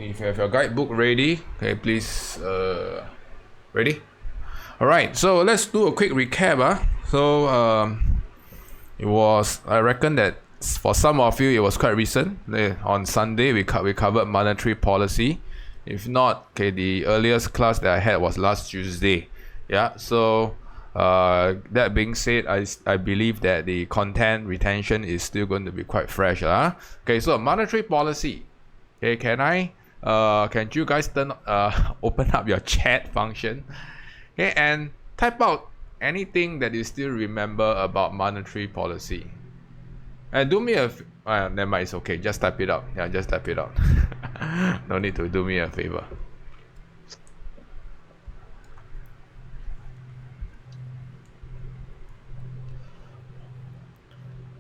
if you have your guidebook ready, okay, please, ready? Alright, so let's do a quick recap. It was, I reckon that for some of you, it was quite recent. On Sunday, we covered monetary policy. If not, okay, the earliest class that I had was last Tuesday. Yeah, so that being said, I believe that the content retention is still going to be quite fresh. Okay, so monetary policy. Okay, can you guys open up your chat function? Okay, and type out anything that you still remember about monetary policy. And do me a never mind, it's okay. Just type it out. Yeah, just type it out. No need to do me a favor.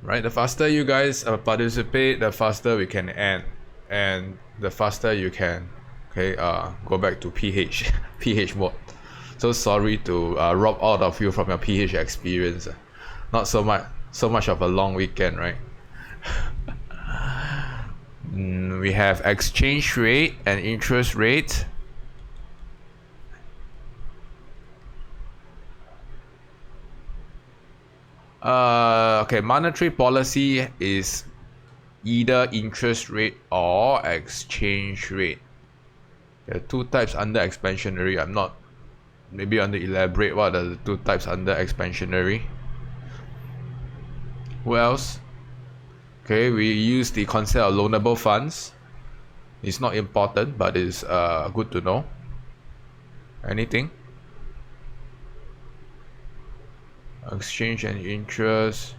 Right, the faster you guys participate, the faster we can end, and the faster you can, okay, go back to PH mode. So sorry to rob out of you from your PH experience. Not so much of a long weekend, right? We have exchange rate and interest rate. Okay, monetary policy is either interest rate or exchange rate. There are two types under expansionary. Maybe I want to elaborate what are the two types under expansionary. Who else? Okay, we use the concept of loanable funds. It's not important, but it's good to know. Anything? Exchange and interest.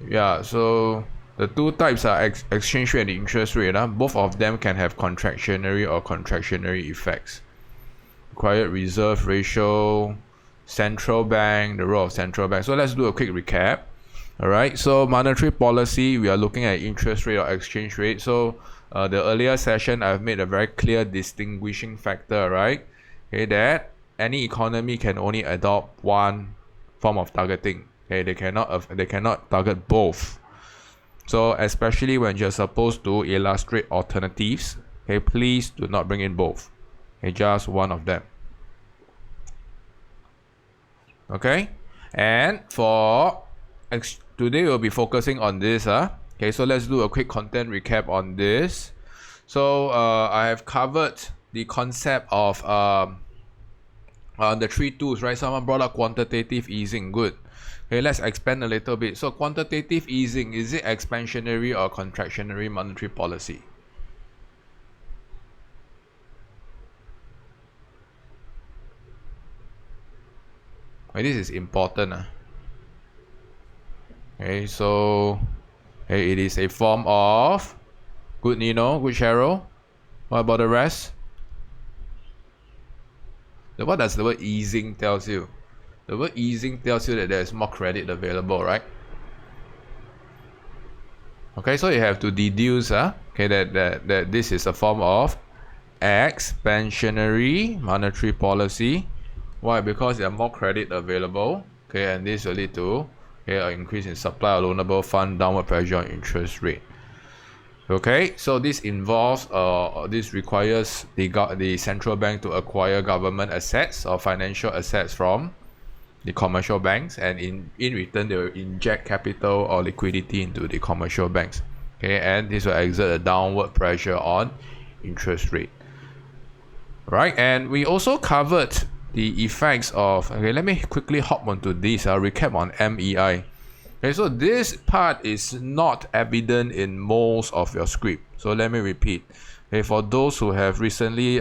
Yeah, so the two types are exchange rate and interest rate. Both of them can have contractionary or contractionary effects. Required reserve ratio, central bank, the role of central bank. So let's do a quick recap. Alright, so monetary policy, we are looking at interest rate or exchange rate. So the earlier session, I've made a very clear distinguishing factor, right? Okay, that any economy can only adopt one form of targeting. Okay, they cannot target both. So especially when you're supposed to illustrate alternatives, okay, please do not bring in both. Okay, just one of them. Okay, and for today we'll be focusing on this. Okay, so let's do a quick content recap on this. So I have covered the concept of the three tools, right? Someone brought up quantitative easing. Good. Okay, let's expand a little bit. So quantitative easing, is it expansionary or contractionary monetary policy? Okay, this is important. Okay, so it is a form of good Nino, good Cheryl. What about the rest? What does the word easing tells you? The word easing tells you that there is more credit available, right? Okay, so you have to deduce okay, that this is a form of expansionary monetary policy. Why? Because there are more credit available. Okay, and this will lead to an increase in supply of loanable fund, downward pressure on interest rate. Okay, so this involves this requires the central bank to acquire government assets or financial assets from the commercial banks, and in return they will inject capital or liquidity into the commercial banks. Okay, and this will exert a downward pressure on interest rate. Right, and we also covered the effects of, okay, let me quickly hop onto this. I'll recap on MEI. Okay, so this part is not evident in most of your script. So let me repeat. Okay, for those who have recently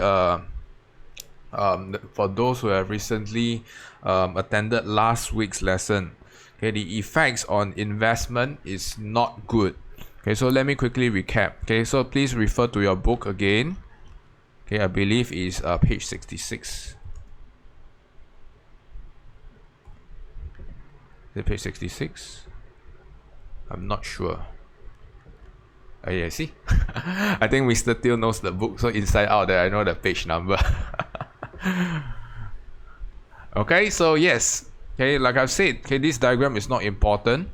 attended last week's lesson, okay, the effects on investment is not good. Okay, so let me quickly recap. Okay, so please refer to your book again. Okay, I believe is page 66. Is it page 66? I'm not sure. Oh yeah, see? I think Mr. Teo knows the book, so inside out there I know the page number. Okay, so yes. Okay, like I've said, okay, this diagram is not important.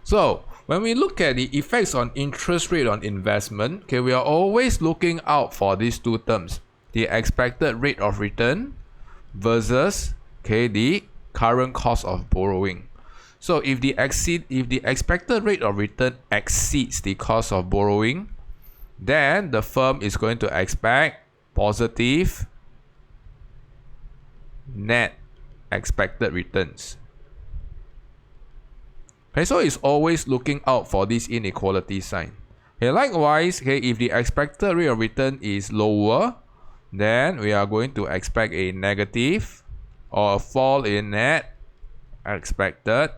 So When we look at the effects on interest rate on investment, okay, we are always looking out for these two terms, the expected rate of return versus, okay, the current cost of borrowing. So if the expected rate of return exceeds the cost of borrowing, then the firm is going to expect positive net expected returns. Okay, so it's always looking out for this inequality sign. Okay, likewise, okay, if the expected rate of return is lower, then we are going to expect a negative or a fall in net expected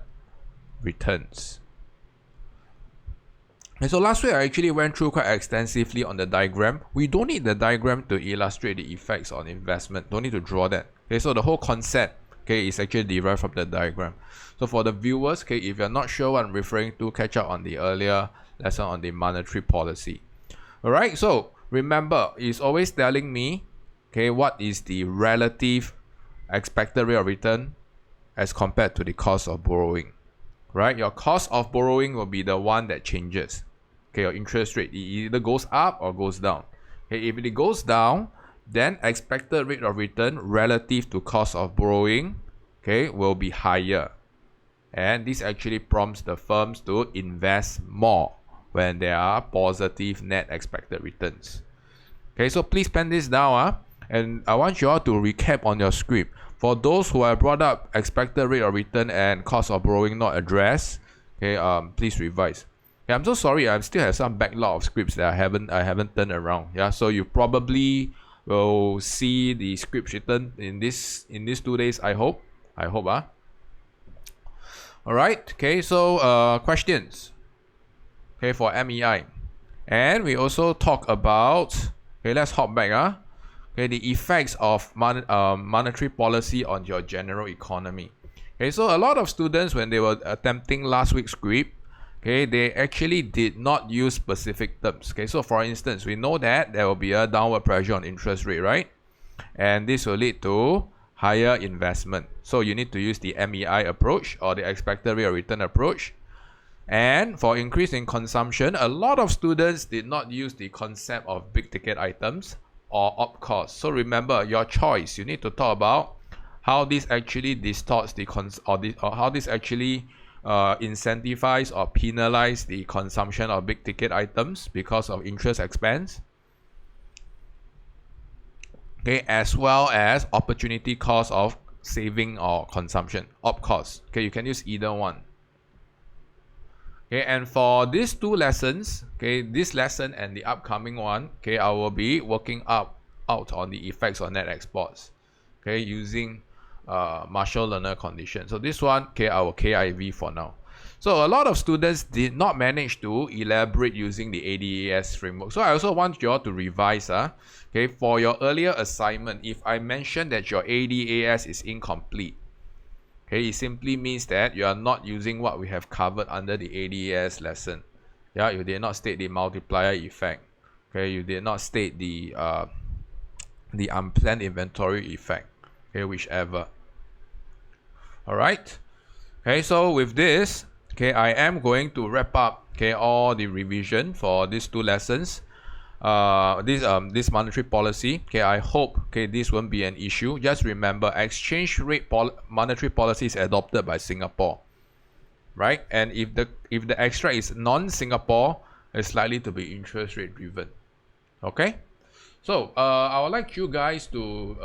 returns. Okay, so last week I actually went through quite extensively on the diagram. We don't need the diagram to illustrate the effects on investment. Don't need to draw that. Okay, so the whole concept, okay, is actually derived from the diagram. So for the viewers, okay, if you're not sure what I'm referring to, catch up on the earlier lesson on the monetary policy. Alright, so remember, it's always telling me, okay, what is the relative expected rate of return as compared to the cost of borrowing. Right, your cost of borrowing will be the one that changes. Okay, your interest rate, it either goes up or goes down. Okay, if it goes down, then expected rate of return relative to cost of borrowing, okay, will be higher. And this actually prompts the firms to invest more when there are positive net expected returns. Okay, so please pen this down, and I want you all to recap on your script. For those who have brought up expected rate of return and cost of borrowing not addressed, okay, please revise. Yeah, I'm so sorry. I still have some backlog of scripts that I haven't turned around. Yeah, so you probably will see the script written in these 2 days. I hope. All right. Okay. So questions. Okay, for MEI, and we also talk about. Okay, let's hop back. Okay, the effects of monetary policy on your general economy. Okay, so a lot of students, when they were attempting last week's script, okay, they actually did not use specific terms. Okay, so for instance, we know that there will be a downward pressure on interest rate, right? And this will lead to higher investment. So you need to use the MEI approach or the expected rate of return approach. And for increase in consumption, a lot of students did not use the concept of big ticket items or op cost. So remember, your choice. You need to talk about how this actually distorts the or how this actually incentivize or penalize the consumption of big ticket items because of interest expense. Okay, as well as opportunity cost of saving or consumption, op cost. Okay, you can use either one. Okay, and for these two lessons, okay, this lesson and the upcoming one, okay, I will be working out on the effects on net exports, okay, using Marshall-Lerner condition. So this one, okay, I will KIV for now. So a lot of students did not manage to elaborate using the ADAS framework. So I also want you all to revise. Okay, for your earlier assignment, if I mentioned that your ADAS is incomplete, okay, it simply means that you are not using what we have covered under the ADAS lesson. Yeah, you did not state the multiplier effect. Okay, you did not state the unplanned inventory effect. Okay, whichever. All right. Okay, so with this, okay, I am going to wrap up, okay, all the revision for these two lessons. This monetary policy, okay, I hope, okay, this won't be an issue. Just remember, exchange rate monetary policy is adopted by Singapore, right? And if the extract is non-Singapore, it's likely to be interest rate driven. Okay, so I would like you guys to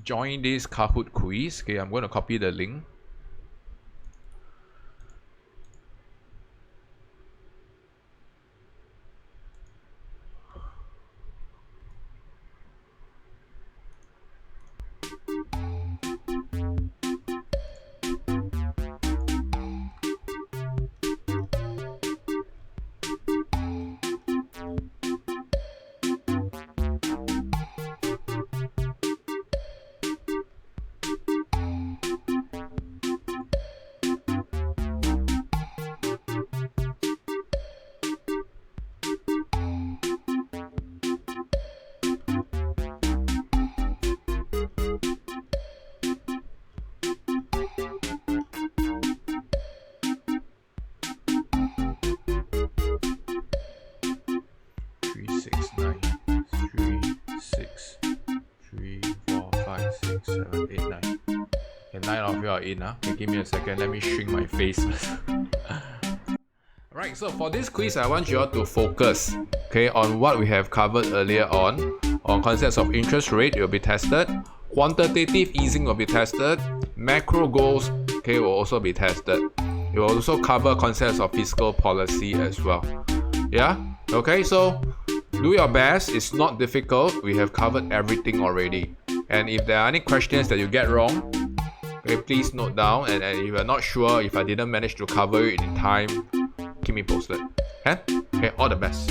join this Kahoot quiz. Okay, I'm going to copy the link. 9 of you are in. Okay, give me a second. Let me shrink my face first. Alright, so for this quiz, I want you all to focus, okay, on what we have covered earlier on concepts of interest rate will be tested, quantitative easing will be tested, macro goals, okay, will also be tested. It will also cover concepts of fiscal policy as well. Yeah, okay, so do your best. It's not difficult. We have covered everything already. And if there are any questions that you get wrong, okay, please note down. And if you're not sure, if I didn't manage to cover it in time, keep me posted. Okay? Okay, all the best.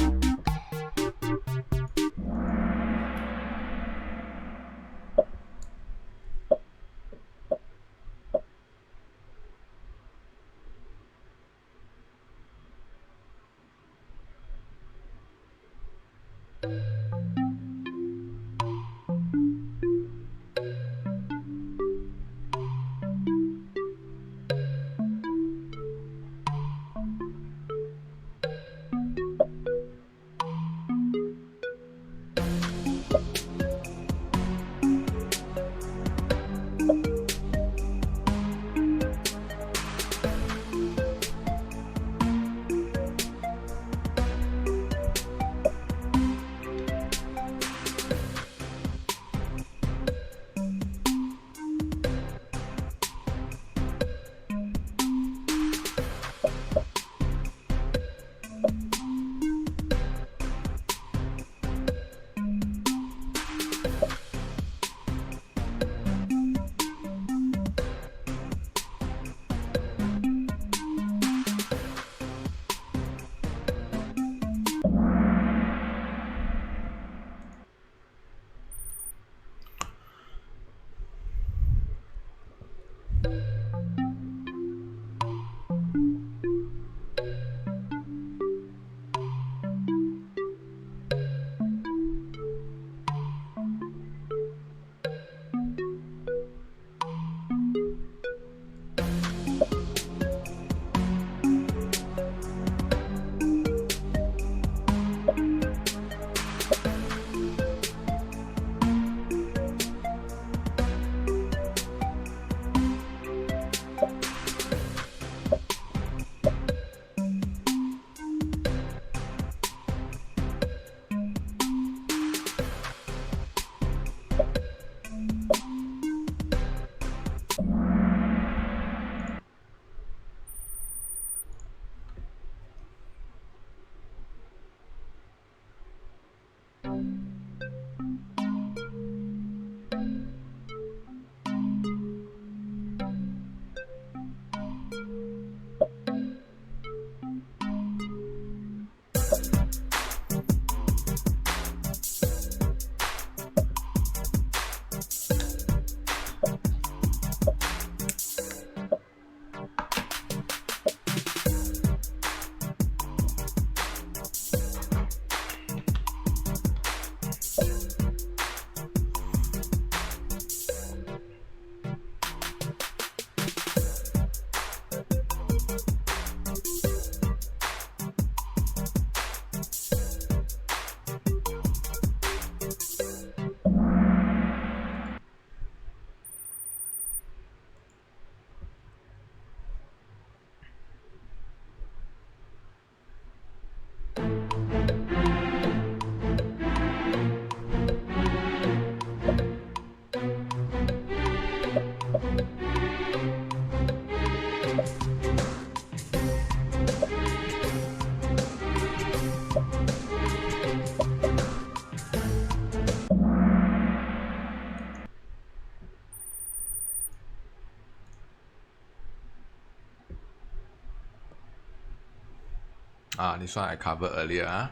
This one I covered earlier.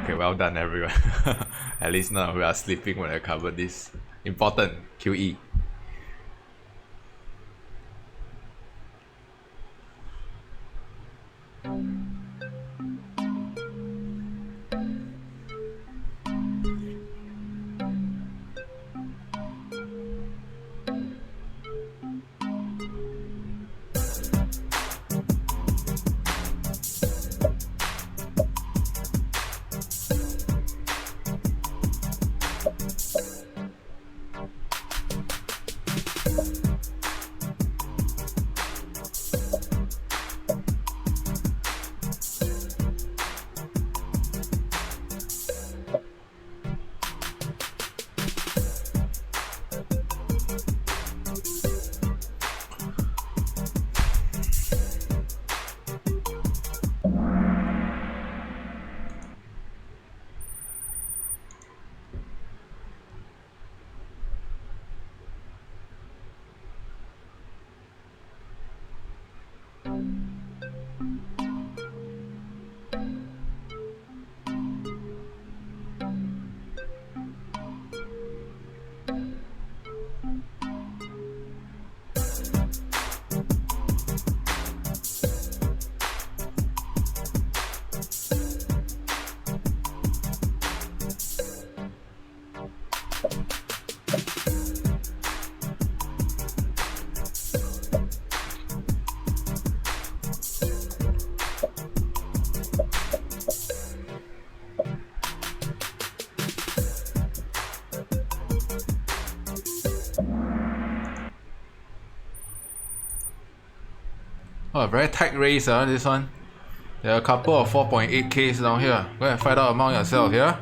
Okay, well done everyone. At least none of you are sleeping when I cover this. Important, QE. Oh, very tight race, this one. There are a couple of 4.8Ks down here. Go and find out among yourself, yeah?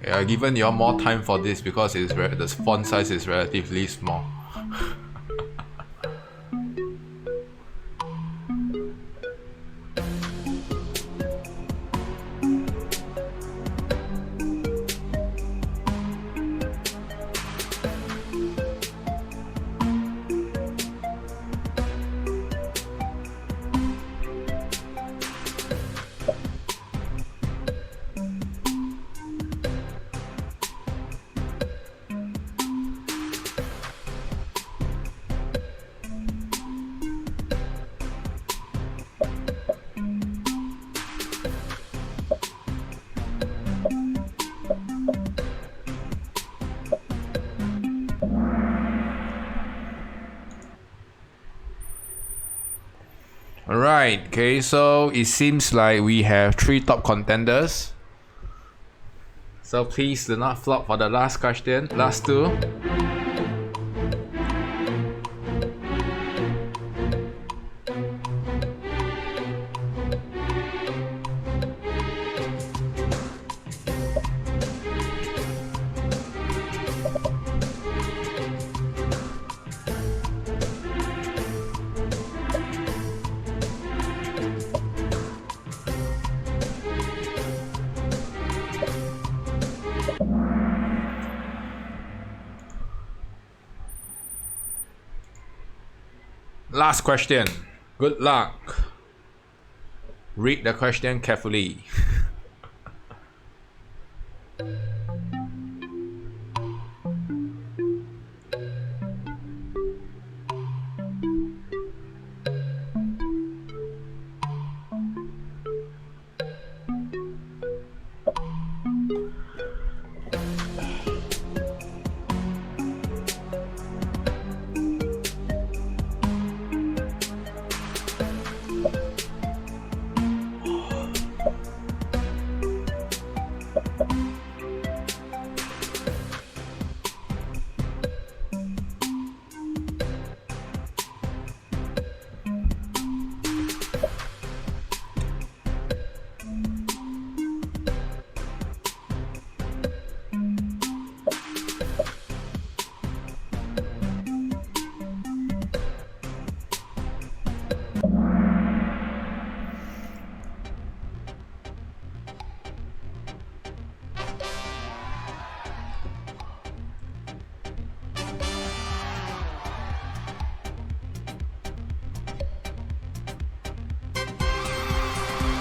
Yeah, I've given you all more time for this because the font size is relatively small. Alright, okay, so it seems like we have 3 top contenders. So please do not flop for the last question, last 2. Last question. Good luck. Read the question carefully.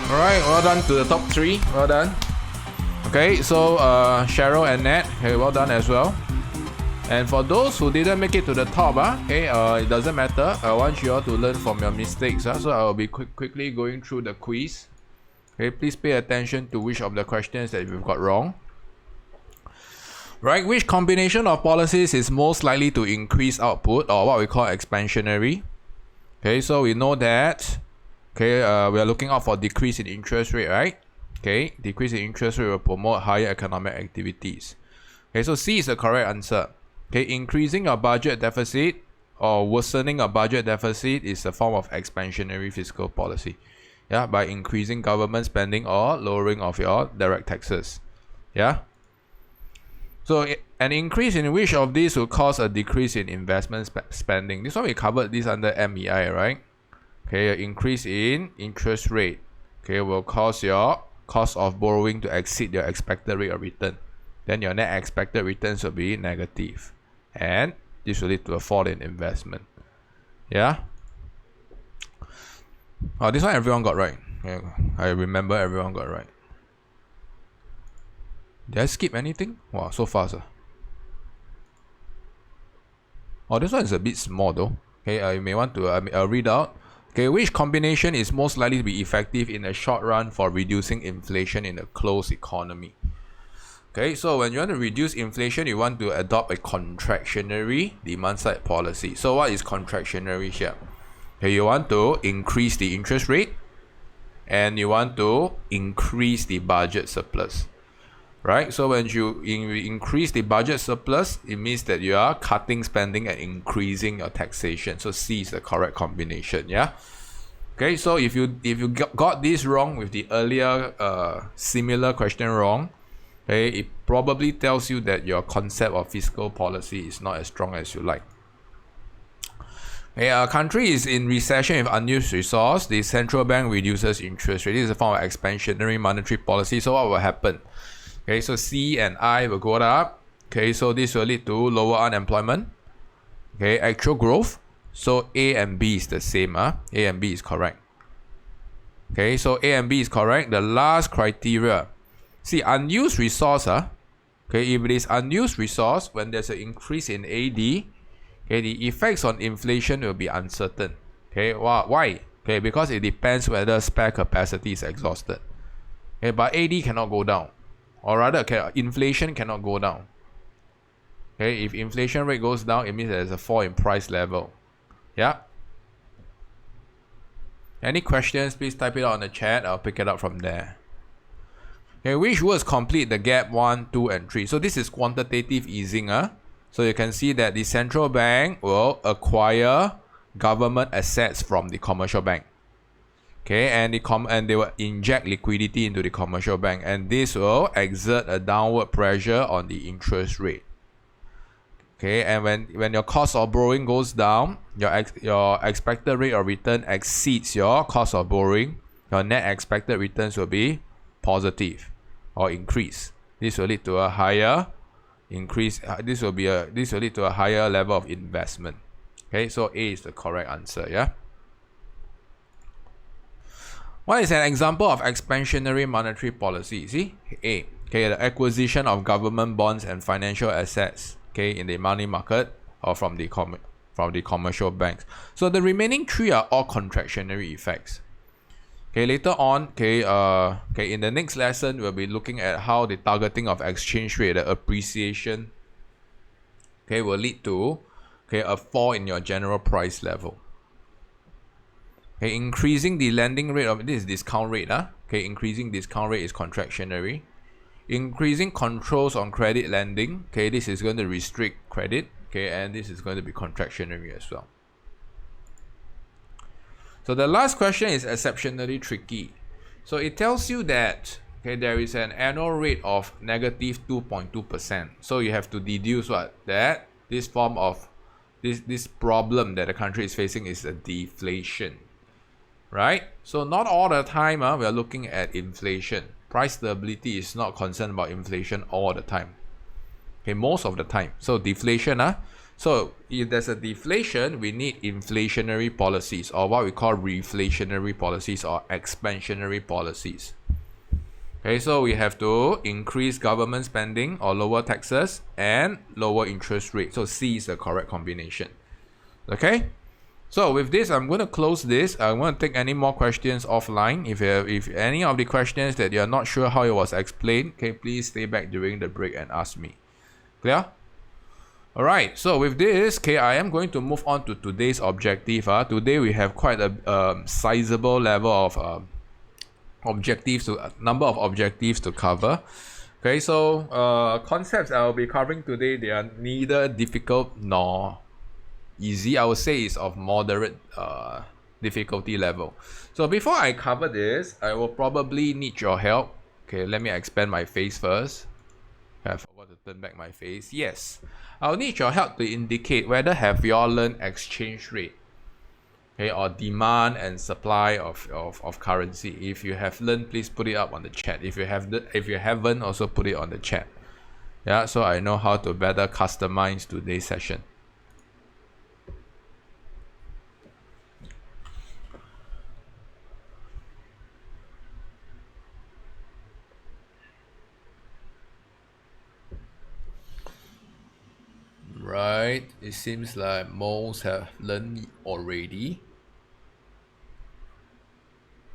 Alright, well done to the top 3. Well done. Okay, so Cheryl and Nat, okay, well done as well. And for those who didn't make it to the top, okay, it doesn't matter. I want you all to learn from your mistakes. So I will be quickly going through the quiz. Okay, please pay attention to which of the questions that you've got wrong. Right, which combination of policies is most likely to increase output, or what we call expansionary? Okay, so we know that. Okay, we are looking out for decrease in interest rate, right? Okay, decrease in interest rate will promote higher economic activities. Okay, so C is the correct answer. Okay, increasing a budget deficit or worsening a budget deficit is a form of expansionary fiscal policy. Yeah, by increasing government spending or lowering of your direct taxes. Yeah. So an increase in which of these will cause a decrease in investment spending? This one we covered this under MEI, right? Okay, an increase in interest rate, okay, will cause your cost of borrowing to exceed your expected rate of return. Then your net expected returns will be negative, and this will lead to a fall in investment. Yeah. Oh, this one everyone got right. Yeah, I remember everyone got right. Did I skip anything? Wow, so fast. Oh, this one is a bit small though. Okay, you may want to read out. Okay, which combination is most likely to be effective in the short run for reducing inflation in a closed economy? Okay, so when you want to reduce inflation, you want to adopt a contractionary demand side policy. So what is contractionary here? Okay, you want to increase the interest rate and you want to increase the budget surplus. right? So when you increase the budget surplus, it means that you are cutting spending and increasing your taxation. So C is the correct combination, yeah? Okay, so if you got this wrong with the earlier similar question wrong, okay, it probably tells you that your concept of fiscal policy is not as strong as you like. Okay, a country is in recession with unused resource. The central bank reduces interest rate. This is a form of expansionary monetary policy. So what will happen? Okay, so C and I will go up. Okay, so this will lead to lower unemployment. Okay, actual growth. So A and B is the same. A and B is correct. Okay, so A and B is correct. The last criteria. See, unused resource. Okay, if it is unused resource, when there's an increase in AD, okay, the effects on inflation will be uncertain. Okay, why? Okay, because it depends whether spare capacity is exhausted. Okay, but AD cannot go down. Or rather, okay, inflation cannot go down. Okay, if inflation rate goes down, it means there's a fall in price level. Yeah. Any questions, please type it out on the chat. I'll pick it up from there. Okay, which words complete the gap 1, 2, and 3? So this is quantitative easing. So you can see that the central bank will acquire government assets from the commercial bank. Okay, and they will inject liquidity into the commercial bank, and this will exert a downward pressure on the interest rate. Okay, and when your cost of borrowing goes down, your expected rate of return exceeds your cost of borrowing, your net expected returns will be positive or increase. This will lead to a higher increase. This will lead to a higher level of investment. Okay, so A is the correct answer. Yeah. What is an example of expansionary monetary policy? See, A. Okay, the acquisition of government bonds and financial assets. Okay, in the money market or from the commercial banks. So the remaining 3 are all contractionary effects. Okay, later on, in the next lesson, we'll be looking at how the targeting of exchange rate, the appreciation, okay, will lead to a fall in your general price level. Okay, increasing the lending rate of this is discount rate. Okay, increasing discount rate is contractionary. Increasing controls on credit lending. Okay, this is going to restrict credit. Okay, and this is going to be contractionary as well. So the last question is exceptionally tricky. So it tells you that there is an annual rate of negative 2.2%. So you have to deduce that this form of this problem that the country is facing is a deflation, right? So not all the time we are looking at inflation. Price stability is not concerned about inflation all the time. Okay, most of the time. So deflation. So if there's a deflation, we need inflationary policies, or what we call reflationary policies or expansionary policies. Okay, so we have to increase government spending or lower taxes and lower interest rates. So C is the correct combination. Okay, so with this, I'm going to close this. I want to take any more questions offline. If any of the questions that you're not sure how it was explained, okay, please stay back during the break and ask me. Clear? Alright, so with this, I am going to move on to today's objective. Today we have quite a sizable level of number of objectives to cover. Okay, so concepts I'll be covering today, they are neither difficult nor easy. I would say it's of moderate difficulty level. So before I cover this, I will probably need your help. Okay, let me expand my face first. I forgot to turn back my face. Yes, I'll need your help to indicate whether have you all learned exchange rate, okay, or demand and supply of currency. If you have learned, please put it up on the chat. If you haven't, also put it on the chat. Yeah, so I know how to better customize today's session. Right, it seems like most have learned already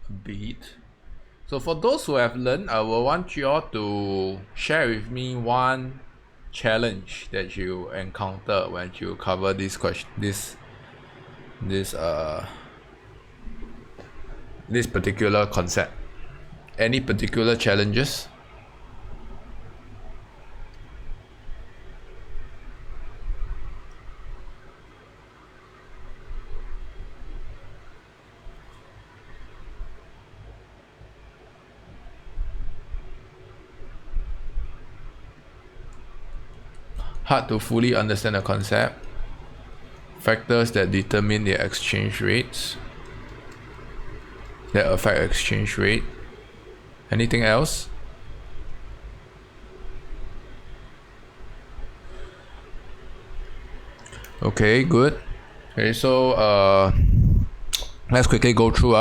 a bit. So for those who have learned, I will want you all to share with me one challenge that you encounter when you cover this question, this particular concept. Any particular challenges? Hard to fully understand the concept. Factors that determine the exchange rates, that affect exchange rate. Anything else? Okay, good. Okay, so let's quickly go through.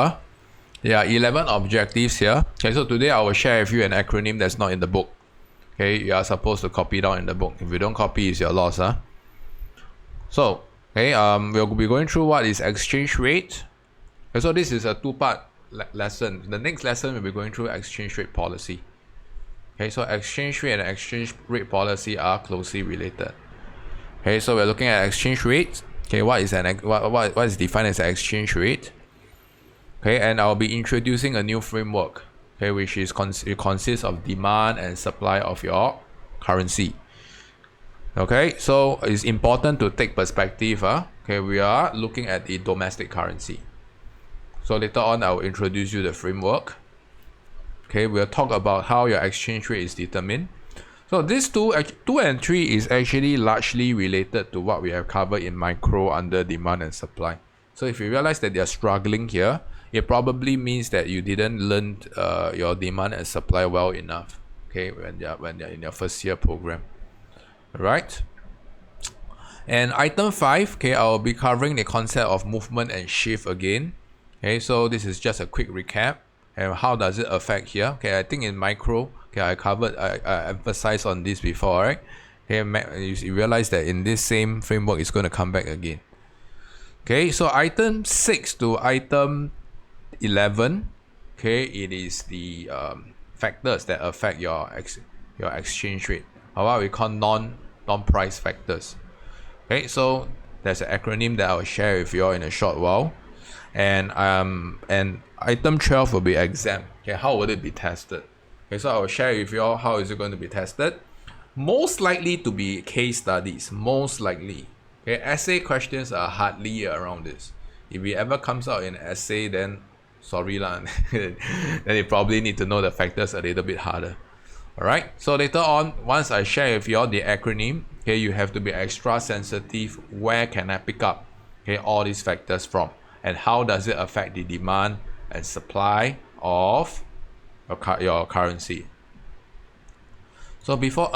There are 11 objectives here. Okay, so today I will share with you an acronym that's not in the book. Okay, you are supposed to copy down in the book. If you don't copy, it's your loss. So, okay, we'll be going through what is exchange rate. Okay, so this is a two-part lesson. The next lesson we'll be going through exchange rate policy. Okay, so exchange rate and exchange rate policy are closely related. Okay, so we're looking at exchange rate. Okay, what is defined as an exchange rate? Okay, and I'll be introducing a new framework. Okay, which is it consists of demand and supply of your currency. Okay, so it's important to take perspective. Okay, we are looking at the domestic currency. So later on, I will introduce you the framework. Okay, we'll talk about how your exchange rate is determined. So these two and three is actually largely related to what we have covered in micro under demand and supply. So if you realize that they are struggling here, it probably means that you didn't learn your demand and supply well enough. Okay, when they're in your first year program. Right. And item 5, okay, I'll be covering the concept of movement and shift again. Okay, so this is just a quick recap. And how does it affect here? Okay, I think in micro, okay, I emphasized on this before, right? Okay, you realize that in this same framework, it's going to come back again. Okay, so item 6 to item 11, okay, it is the factors that affect your exchange rate, or what we call non-price factors. Okay, so there's an acronym that I'll share with you all in a short while, and item 12 will be exam. Okay, how will it be tested? Okay, so I will share with you all how is it going to be tested. Most likely to be case studies. Most likely. Okay, essay questions are hardly around this. If it ever comes out in essay, then sorry lah. Then you probably need to know the factors a little bit harder. Alright, so later on, once I share with you all the acronym, okay, you have to be extra sensitive. Where can I pick up, okay, all these factors from, and how does it affect the demand and supply of your currency? So before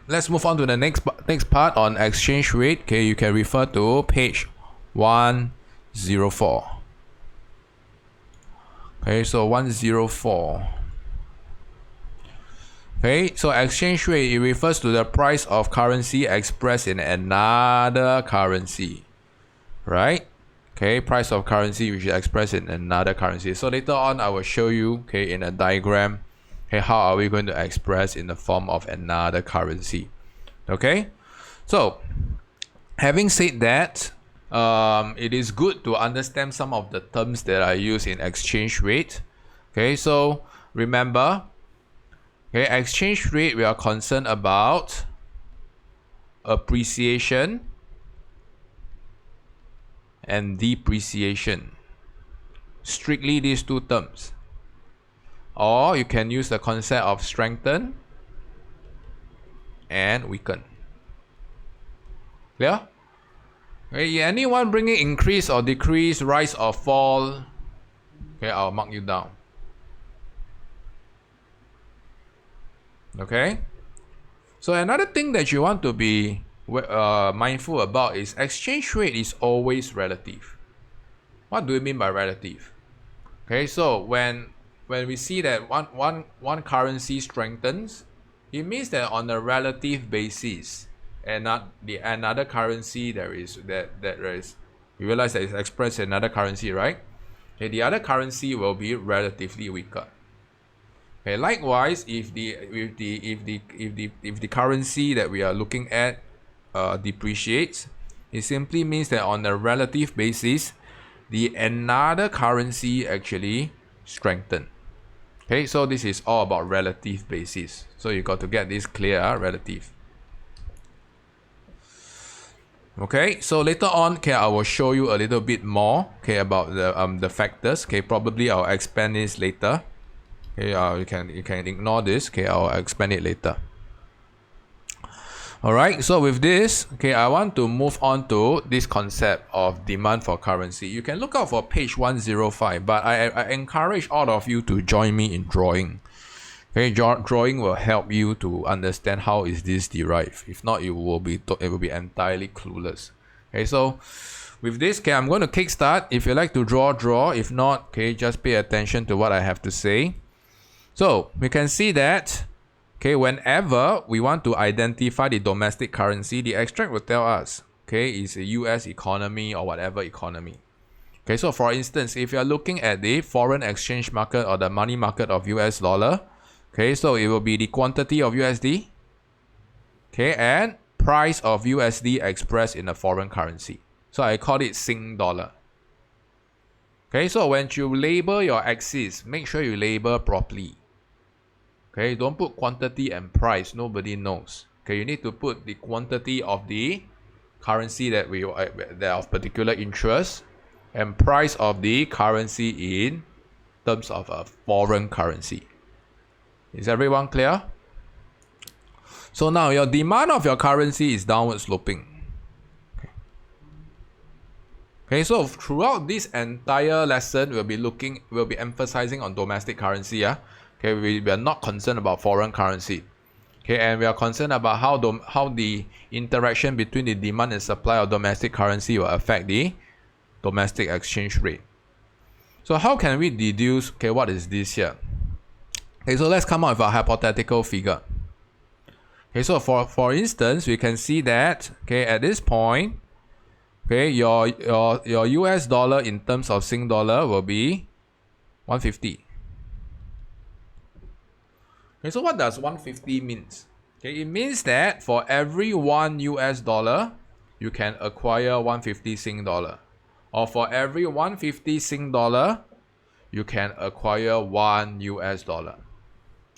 let's move on to the next part on exchange rate. Okay, you can refer to page 104. Okay, so 104. Okay, so exchange rate, it refers to the price of currency expressed in another currency, right? Okay, price of currency which is expressed in another currency. So later on, I will show you, okay, in a diagram, okay, how are we going to express in the form of another currency. Okay, so having said that, it is good to understand some of the terms that are used in exchange rate. Okay, so remember, okay, exchange rate, we are concerned about appreciation and depreciation. Strictly these two terms. Or you can use the concept of strengthen and weaken. Clear? Okay, anyone bringing increase or decrease, rise or fall? Okay, I'll mark you down. Okay, so another thing that you want to be mindful about is exchange rate is always relative. What do we mean by relative? Okay, so when we see that one currency strengthens, it means that on a relative basis, and not the another currency there is you realize that it's expressed in another currency, right? Okay, the other currency will be relatively weaker. Okay, likewise, if the currency that we are looking at depreciates, it simply means that on a relative basis, the another currency actually strengthen. Okay, so this is all about relative basis. So you got to get this clear, relative. Okay, so later on, okay, I will show you a little bit more, okay, about the factors. Okay, probably I'll expand this later. Okay, you can ignore this. Okay, I'll expand it later. Alright, so with this, okay, I want to move on to this concept of demand for currency. You can look out for page 105, but I encourage all of you to join me in drawing. Okay, drawing will help you to understand how is this derived. If not, it will be entirely clueless. Okay, so with this, okay, I'm going to kickstart. If you like to draw. If not, okay, just pay attention to what I have to say. So we can see that, okay, whenever we want to identify the domestic currency, the extract will tell us, okay, is a US economy or whatever economy. Okay, so for instance, if you're looking at the foreign exchange market or the money market of US dollar, okay, so it will be the quantity of USD, okay, and price of USD expressed in a foreign currency. So I call it Sing dollar. Okay, so when you label your axis, make sure you label properly. Okay, don't put quantity and price, nobody knows. Okay, you need to put the quantity of the currency that of particular interest and price of the currency in terms of a foreign currency. Is everyone clear? So now your demand of your currency is downward sloping. Okay, so throughout this entire lesson, we'll be emphasizing on domestic currency. Yeah. Okay, we are not concerned about foreign currency. Okay, and we are concerned about how the interaction between the demand and supply of domestic currency will affect the domestic exchange rate. So how can we deduce, okay, what is this here? Okay, so let's come up with a hypothetical figure. Okay, so for instance, we can see that, okay, at this point, okay, your US dollar in terms of Sing dollar will be 150. Okay, so what does 150 means? Okay, it means that for every 1 US dollar, you can acquire 150 Sing dollar. Or for every 150 Sing dollar, you can acquire 1 US dollar.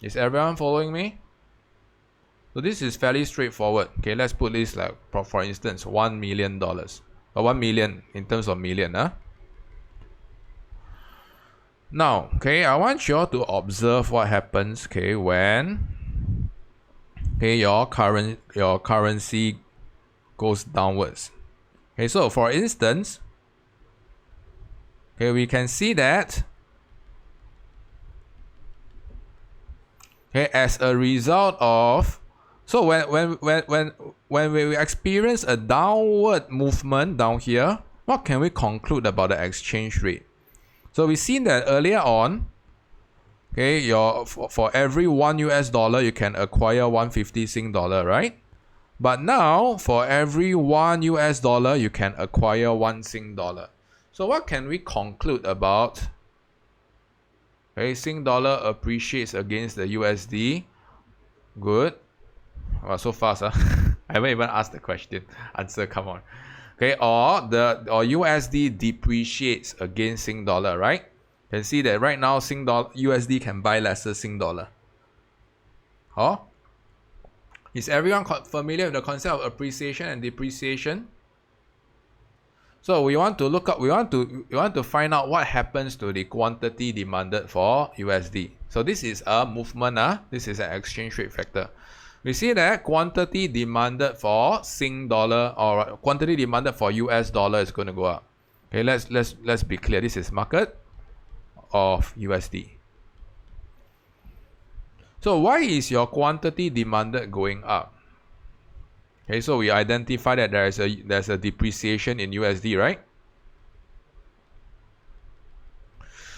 Is everyone following me? So this is fairly straightforward. Okay, let's put this like, for instance, $1 million. Or 1 million in terms of million. Now, okay, I want you all to observe what happens, okay, when, okay, your currency goes downwards. Okay, so for instance, okay, we can see that, okay, as a result of, so when we experience a downward movement down here, what can we conclude about the exchange rate? So we've seen that earlier on, okay, for every 1 US dollar, you can acquire 150 Sing dollar, right? But now, for every 1 US dollar, you can acquire 1 Sing dollar. So what can we conclude about, okay, Sing dollar appreciates against the USD. Good. Wow, so fast, huh? I haven't even asked the question. Answer, come on. Okay, or USD depreciates against Sing dollar, right? You can see that right now USD can buy lesser Sing dollar. Oh? Is everyone familiar with the concept of appreciation and depreciation? So we want to find out what happens to the quantity demanded for USD. So this is a movement, this is an exchange rate factor. We see that quantity demanded for Sing dollar or quantity demanded for US dollar is going to go up. Okay, let's be clear. This is market of USD. So why is your quantity demanded going up? Okay, so we identify that there's a depreciation in USD, right?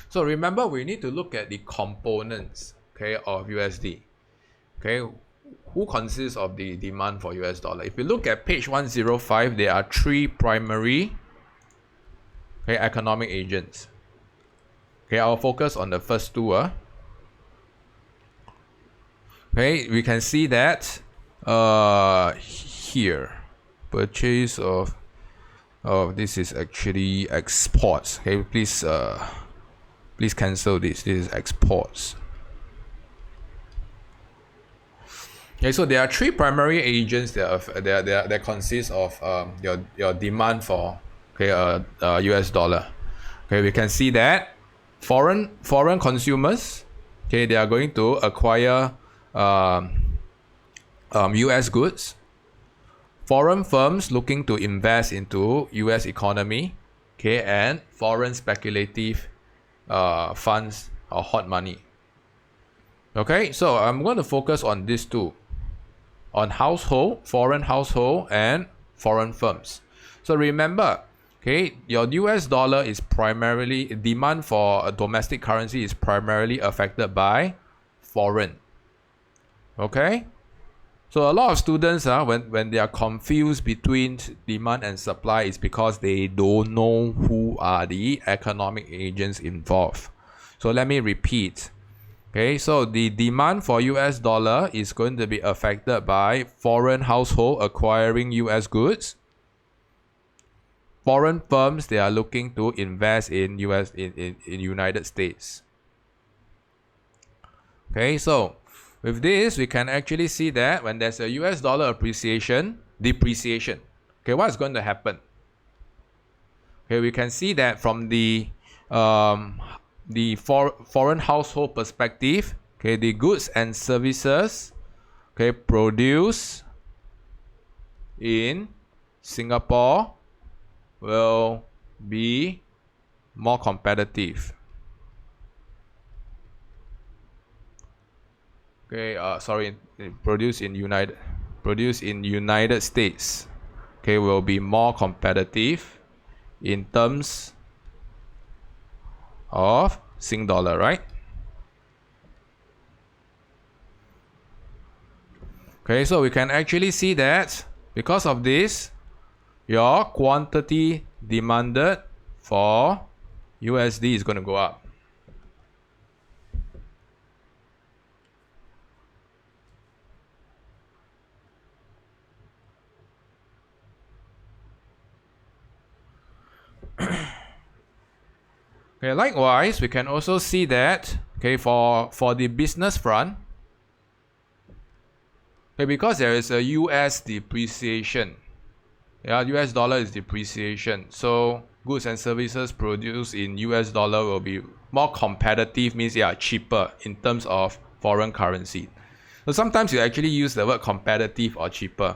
So remember, we need to look at the components, okay, of USD. Okay, who consists of the demand for US dollar? If you look at page 105, there are 3 primary, okay, economic agents. Okay, I'll focus on the first 2. Okay, we can see that here, purchase of this is actually exports. Okay, please cancel this. This is exports. Okay, so there are 3 primary agents that consist of your demand for, okay, US dollar. Okay, we can see that foreign consumers, okay, they are going to acquire US goods. foreign firms looking to invest into US economy, okay, and foreign speculative funds or hot money. Okay, so I'm going to focus on these two, on foreign household and foreign firms. So remember, okay, your US dollar is primarily, demand for a domestic currency is primarily affected by foreign. Okay, so a lot of students when they are confused between demand and supply is because they don't know who are the economic agents involved. So let me repeat. Okay, so the demand for US dollar is going to be affected by foreign household acquiring US goods. Foreign firms, they are looking to invest in United States. Okay, so with this, we can actually see that when there's a US dollar depreciation, okay, what's going to happen? Okay, we can see that from the foreign household perspective, okay, the goods and services, okay, produced in Singapore will be more competitive. Okay, produced in United States, okay, will be more competitive in terms of Sing dollar, right? Okay, so we can actually see that because of this, your quantity demanded for USD is going to go up. Okay, likewise, we can also see that, okay, for the business front, okay, because there is a US depreciation, US dollar is depreciation, so goods and services produced in US dollar will be more competitive, means cheaper in terms of foreign currency. So sometimes you actually use the word competitive or cheaper.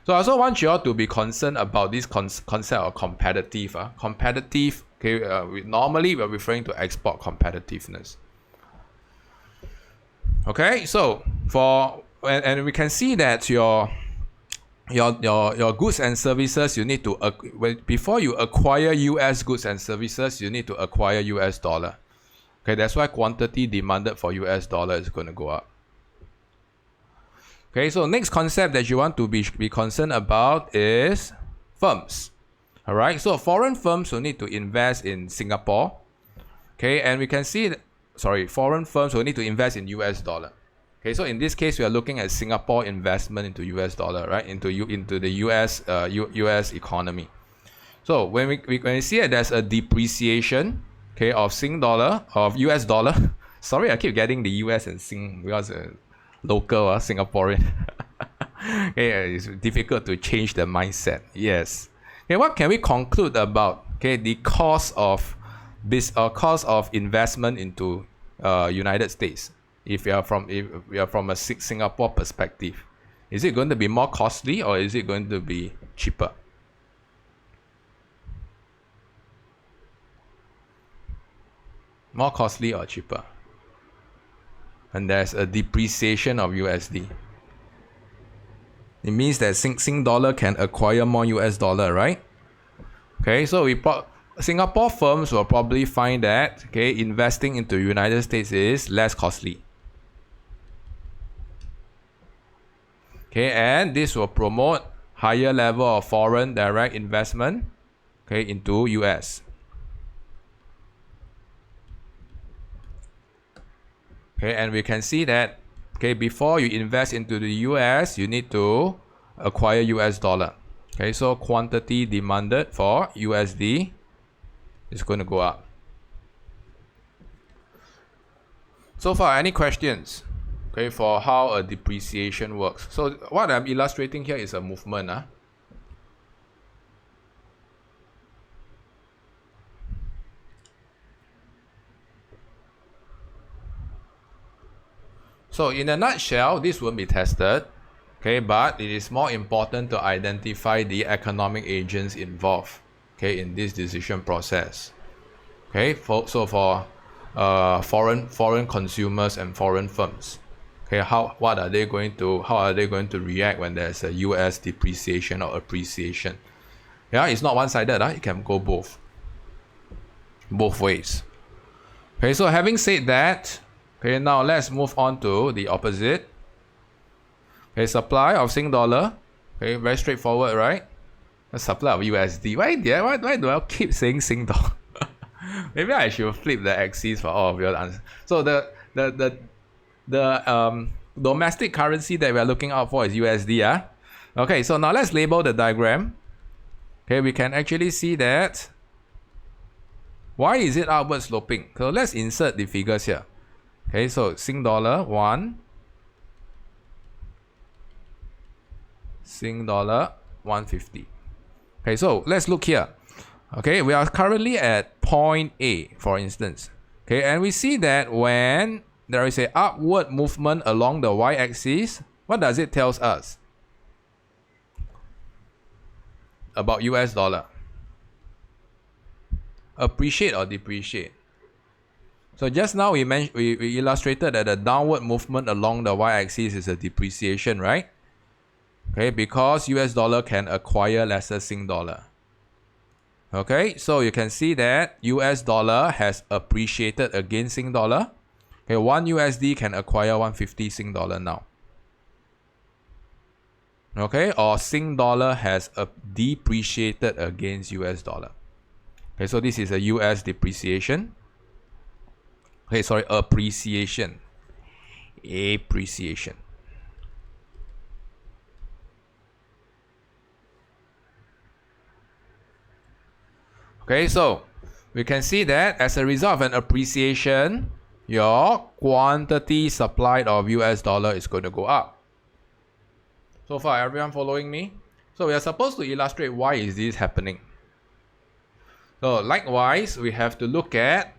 So I also want you all to be concerned about this concept of competitive. Competitive, okay, normally we're referring to export competitiveness. Okay, so and we can see that your goods and services, you need to before you acquire US goods and services, you need to acquire US dollar. Okay, that's why quantity demanded for US dollar is going to go up. Okay, so next concept that you want to be concerned about is firms. All right, so foreign firms will need to invest in Singapore. Okay, and we can see that, foreign firms will need to invest in US dollar. Okay, so in this case, we are looking at Singapore investment into US dollar, right? Into the US economy. So when we see that there's a depreciation, okay, of Sing dollar, of US dollar. Sorry, I keep getting the US and Sing because local Singaporean. Okay, it's difficult to change the mindset. Yes. Okay, what can we conclude about the cost of investment into United States? If we are from a Singapore perspective, is it going to be more costly or is it going to be cheaper? More costly or cheaper? And there's a depreciation of USD. It means that Sing dollar can acquire more US dollar, right? Okay, so Singapore firms will probably find that investing into United States is less costly. Okay, and this will promote higher level of foreign direct investment into US. Okay, and we can see that before you invest into the US, you need to acquire US dollar. Okay, so quantity demanded for USD is going to go up. So far, any questions? Okay, for how a depreciation works. So what I'm illustrating here is a movement. So in a nutshell, this won't be tested. Okay, but it is more important to identify the economic agents involved, okay, in this decision process. Okay, for foreign consumers and foreign firms. Okay, how are they going to react when there's a US depreciation or appreciation? Yeah, it's not one-sided, it can go both ways. Okay, so having said that, okay, now let's move on to the opposite. Okay, supply of Sing dollar. Okay, very straightforward, right? The supply of USD. Why do I keep saying Sing dollar? Maybe I should flip the axes for all of your answers. So the domestic currency that we are looking out for is USD. Okay, so now let's label the diagram. Okay, we can actually see that. Why is it upward sloping? So let's insert the figures here. Okay, so Sing dollar 1, Sing dollar 150. Okay, so let's look here. Okay, we are currently at point A, for instance. Okay, and we see that when there is a upward movement along the y-axis, what does it tell us about US dollar? Appreciate or depreciate? So just now we illustrated that the downward movement along the y-axis is a depreciation, right? Okay, because US dollar can acquire lesser Sing dollar. Okay, so you can see that US dollar has appreciated against Sing dollar. Okay, 1 USD can acquire 150 Sing dollar now. Okay, or Sing dollar has depreciated against US dollar. Okay, so this is a US depreciation. Okay, sorry, appreciation. Appreciation. Okay, so we can see that as a result of an appreciation, your quantity supplied of US dollar is going to go up. So far, everyone following me? So we are supposed to illustrate why is this happening. So likewise, we have to look at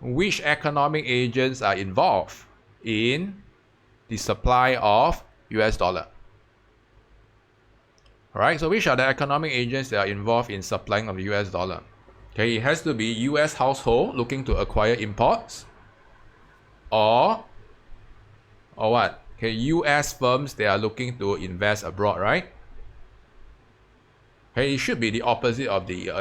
which economic agents are involved in the supply of US dollar. Alright, so which are the economic agents that are involved in supplying of the US dollar? Okay, it has to be US household looking to acquire imports, or what? Okay, US firms, they are looking to invest abroad, right? Okay, it should be the opposite of the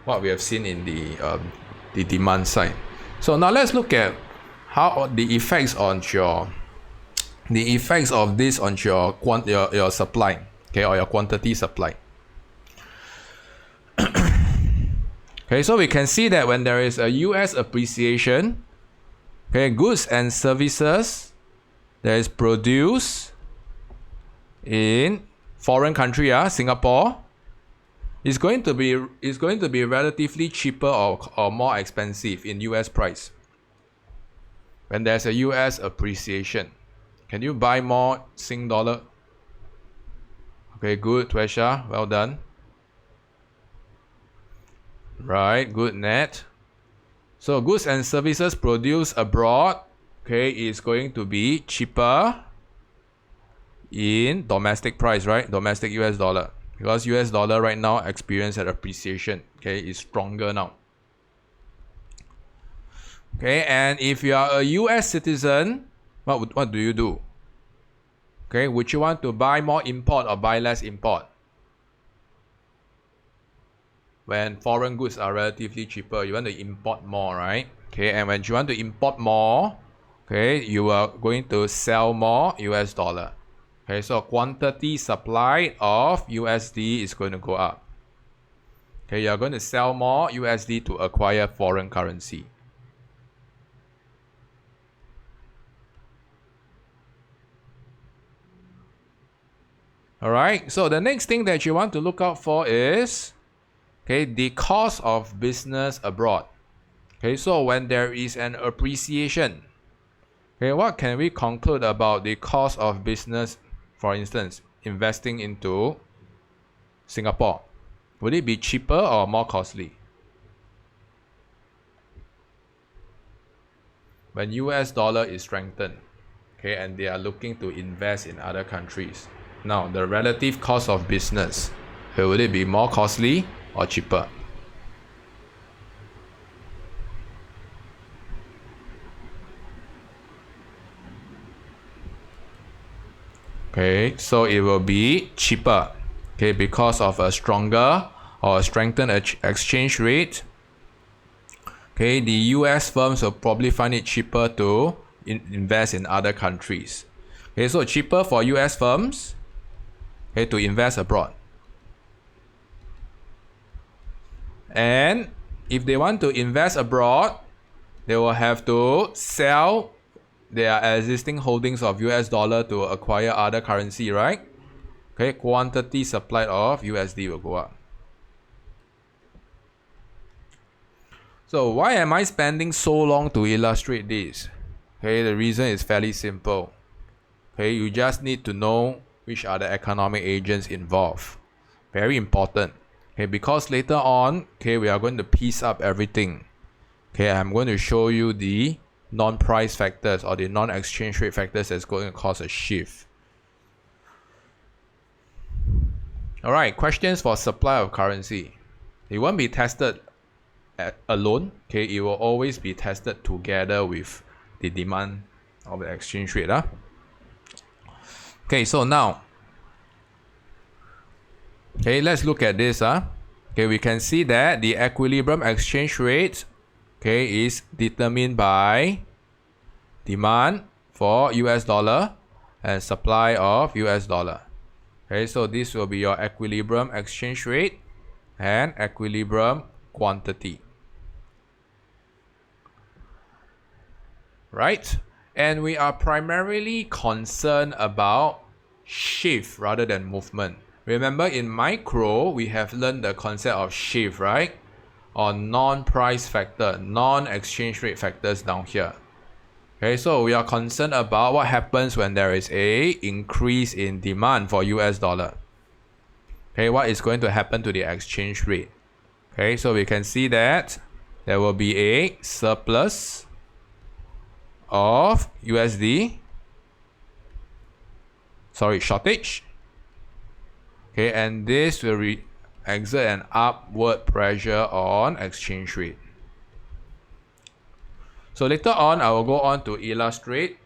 what we have seen in the demand side. So now let's look at how the effects of this on your supply, okay, or your quantity supply. Okay, so we can see that when there is a US appreciation, okay, goods and services that is produced in foreign country, Singapore, is going to be relatively cheaper or more expensive in US price. When there's a US appreciation, can you buy more Sing dollar? Okay, good, Tuesha, well done. Right, good, Nat. So goods and services produced abroad, okay, is going to be cheaper in domestic price, right? Domestic US dollar. Because US dollar right now experience an appreciation, okay, is stronger now. Okay, and if you are a US citizen, what do you do? Okay, would you want to buy more import or buy less import? When foreign goods are relatively cheaper, you want to import more, right? Okay, and when you want to import more, okay, you are going to sell more US dollar. Okay, so quantity supplied of USD is going to go up. Okay, you are going to sell more USD to acquire foreign currency. Alright, so the next thing that you want to look out for is, okay, the cost of business abroad. Okay, so when there is an appreciation, okay, what can we conclude about the cost of business, for instance, investing into Singapore? Would it be cheaper or more costly? When US dollar is strengthened. okay, and they are looking to invest in other countries. Now, the relative cost of business, will it be more costly or cheaper? Okay, so it will be cheaper, okay, because of a stronger or a strengthened exchange rate. Okay, the US firms will probably find it cheaper to invest in other countries. Okay, so cheaper for US firms, okay, to invest abroad. And if they want to invest abroad, they will have to sell their existing holdings of US dollar to acquire other currency, right? Okay, quantity supplied of USD will go up. So why am I spending so long to illustrate this? Okay, the reason is fairly simple. Okay, you just need to know which are the economic agents involved. Very important. Okay, because later on, okay, we are going to piece up everything. Okay, I'm going to show you the non-price factors or the non-exchange rate factors that's going to cause a shift. Alright, questions for supply of currency. It won't be tested alone. Okay, it will always be tested together with the demand of the exchange rate. Okay, so now, okay, let's look at this. Okay, we can see that the equilibrium exchange rate, okay, is determined by demand for US dollar and supply of US dollar. Okay, so this will be your equilibrium exchange rate and equilibrium quantity. Right? And we are primarily concerned about shift rather than movement. Remember, in micro, we have learned the concept of shift, right? Or non-price factor, non-exchange rate factors down here. Okay, so we are concerned about what happens when there is a increase in demand for US dollar. Okay, what is going to happen to the exchange rate? Okay, so we can see that there will be a surplus of USD, shortage. Okay, and this will exert an upward pressure on exchange rate. So later on, I will go on to illustrate,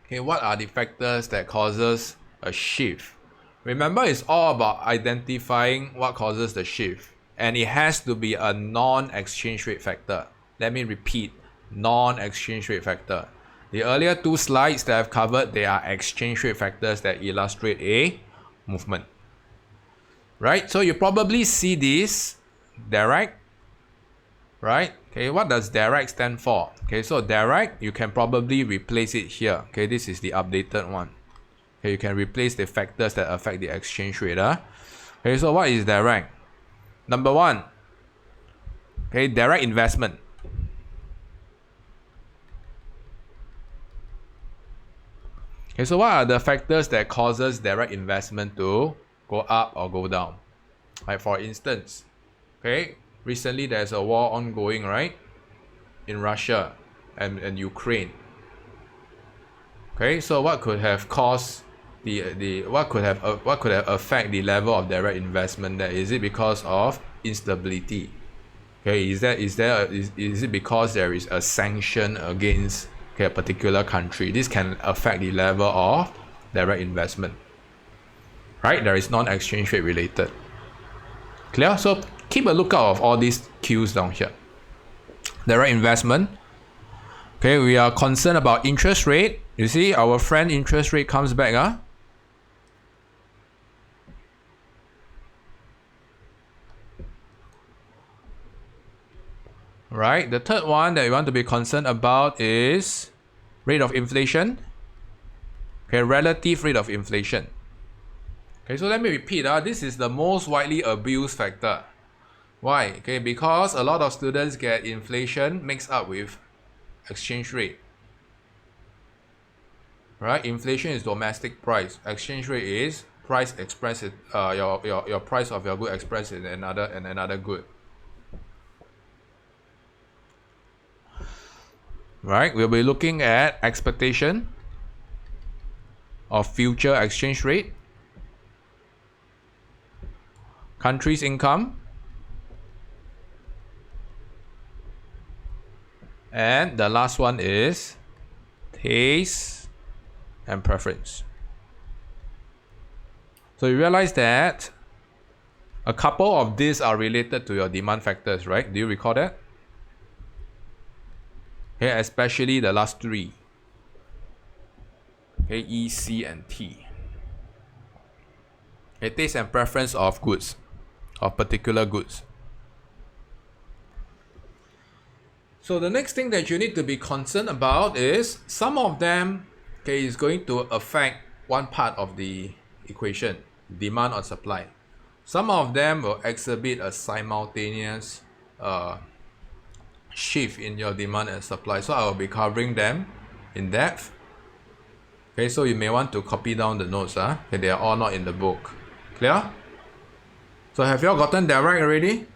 okay, what are the factors that causes a shift. Remember, it's all about identifying what causes the shift, and it has to be a non-exchange rate factor. Let me repeat, non-exchange rate factor. The earlier two slides that I've covered, they are exchange rate factors that illustrate a movement. Right? So you probably see this direct, right? Okay, what does direct stand for? Okay, so direct, you can probably replace it here. Okay, this is the updated one. Okay, you can replace the factors that affect the exchange rate. Okay, so what is direct? Number one, okay, direct investment. Okay, so what are the factors that causes direct investment to go up or go down? Like for instance, okay, recently there's a war ongoing, right, in Russia and Ukraine. Okay, so what could have caused what could have affect the level of direct investment there? Is it because of instability? Okay, is it because there is a sanction against, okay, a particular country? This can affect the level of direct investment. Right? There is non-exchange rate related. Clear? So keep a lookout of all these cues down here. Direct investment. Okay, we are concerned about interest rate. You see, our friend interest rate comes back. Right? The third one that we want to be concerned about is rate of inflation. Okay, relative rate of inflation. Okay, so let me repeat. This is the most widely abused factor. Why? Okay, because a lot of students get inflation mixed up with exchange rate. Right? Inflation is domestic price. Exchange rate is price expressed, your price of your good expressed in another good. Right? We'll be looking at expectation. of future exchange rate, country's income, and the last one is taste and preference. So you realize that a couple of these are related to your demand factors, right? Do you recall that? Okay, especially the last three. Okay, E, C, and T. Okay, taste and preference of goods, of particular goods. So the next thing that you need to be concerned about is some of them, okay, is going to affect one part of the equation, demand or supply. Some of them will exhibit a simultaneous shift in your demand and supply. So I will be covering them in depth. Okay, so you may want to copy down the notes. Okay, they are all not in the book. Clear? So have you all gotten that right already?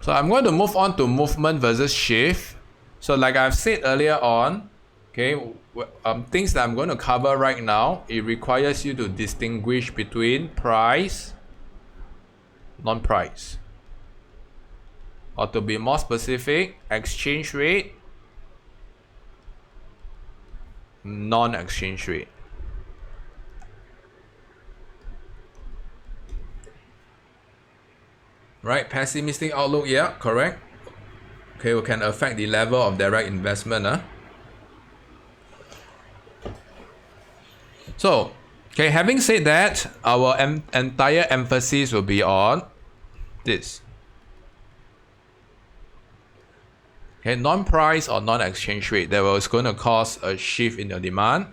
So I'm going to move on to movement versus shift. So like I've said earlier on, okay, things that I'm going to cover right now, it requires you to distinguish between price, non-price. Or to be more specific, exchange rate, non-exchange rate. Right, pessimistic outlook, yeah, correct. Okay, we can affect the level of direct investment. So, okay, having said that, our entire emphasis will be on this. Okay, non-price or non-exchange rate that was going to cause a shift in your demand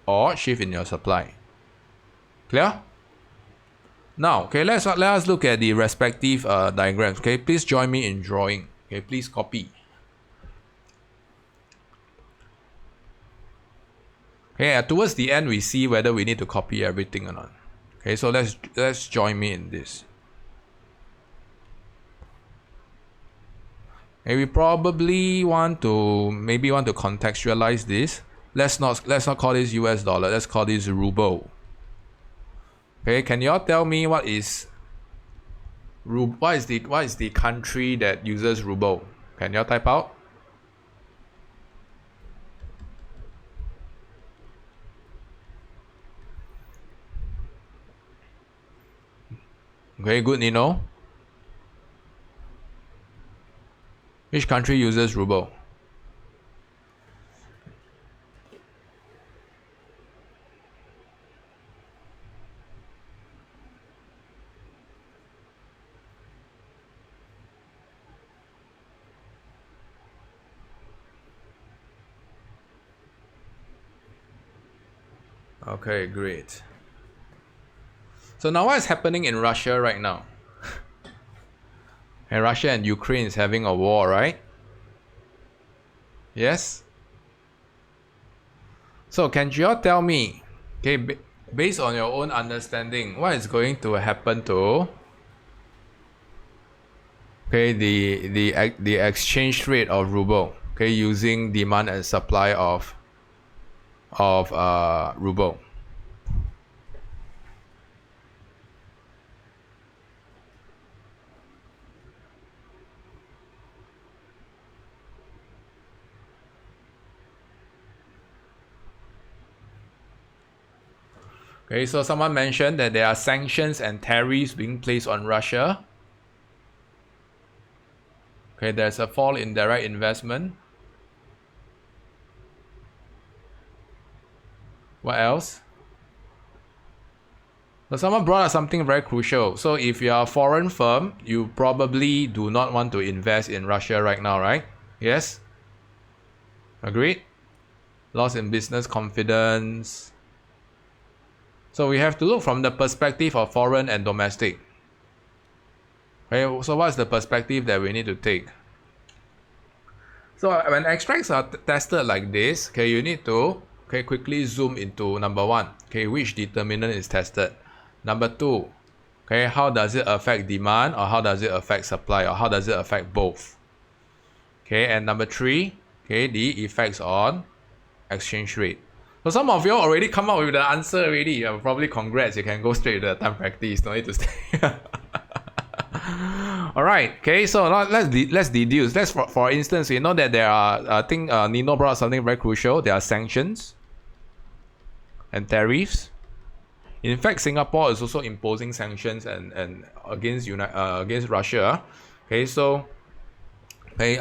or shift in your supply. Clear? Now, okay, let us look at the respective diagrams. Okay, please join me in drawing. Okay, please copy. Okay, towards the end, we see whether we need to copy everything or not. Okay, so let's join me in this. Okay, we probably want to contextualize this. Let's not call this US dollar. Let's call this ruble. Okay, can you all tell me what is the country that uses ruble? Can you all type out? Okay, good, Nino. Which country uses ruble? Okay, great. So now what is happening in Russia right now? And Russia and Ukraine is having a war, right? Yes? So can you all tell me, okay, based on your own understanding, what is going to happen to the exchange rate of ruble, okay, using demand and supply of ruble? Okay, so someone mentioned that there are sanctions and tariffs being placed on Russia. Okay, there's a fall in direct investment. What else? So someone brought up something very crucial. So if you are a foreign firm, you probably do not want to invest in Russia right now, right? Yes? Agreed? Loss in business confidence. So we have to look from the perspective of foreign and domestic. Okay, so what's the perspective that we need to take? So when extracts are tested like this, okay, you need to quickly zoom into number one, okay, which determinant is tested. Number two, okay, how does it affect demand, or how does it affect supply, or how does it affect both? Okay, and number three, okay, the effects on exchange rate? So some of you already come up with the answer already. Probably congrats. You can go straight to the time practice. No need to stay. All right. Okay. So now let's deduce. Let's for instance, you know that there are. I think Nino brought something very crucial. There are sanctions and tariffs. In fact, Singapore is also imposing sanctions and against Russia. Okay. So, okay.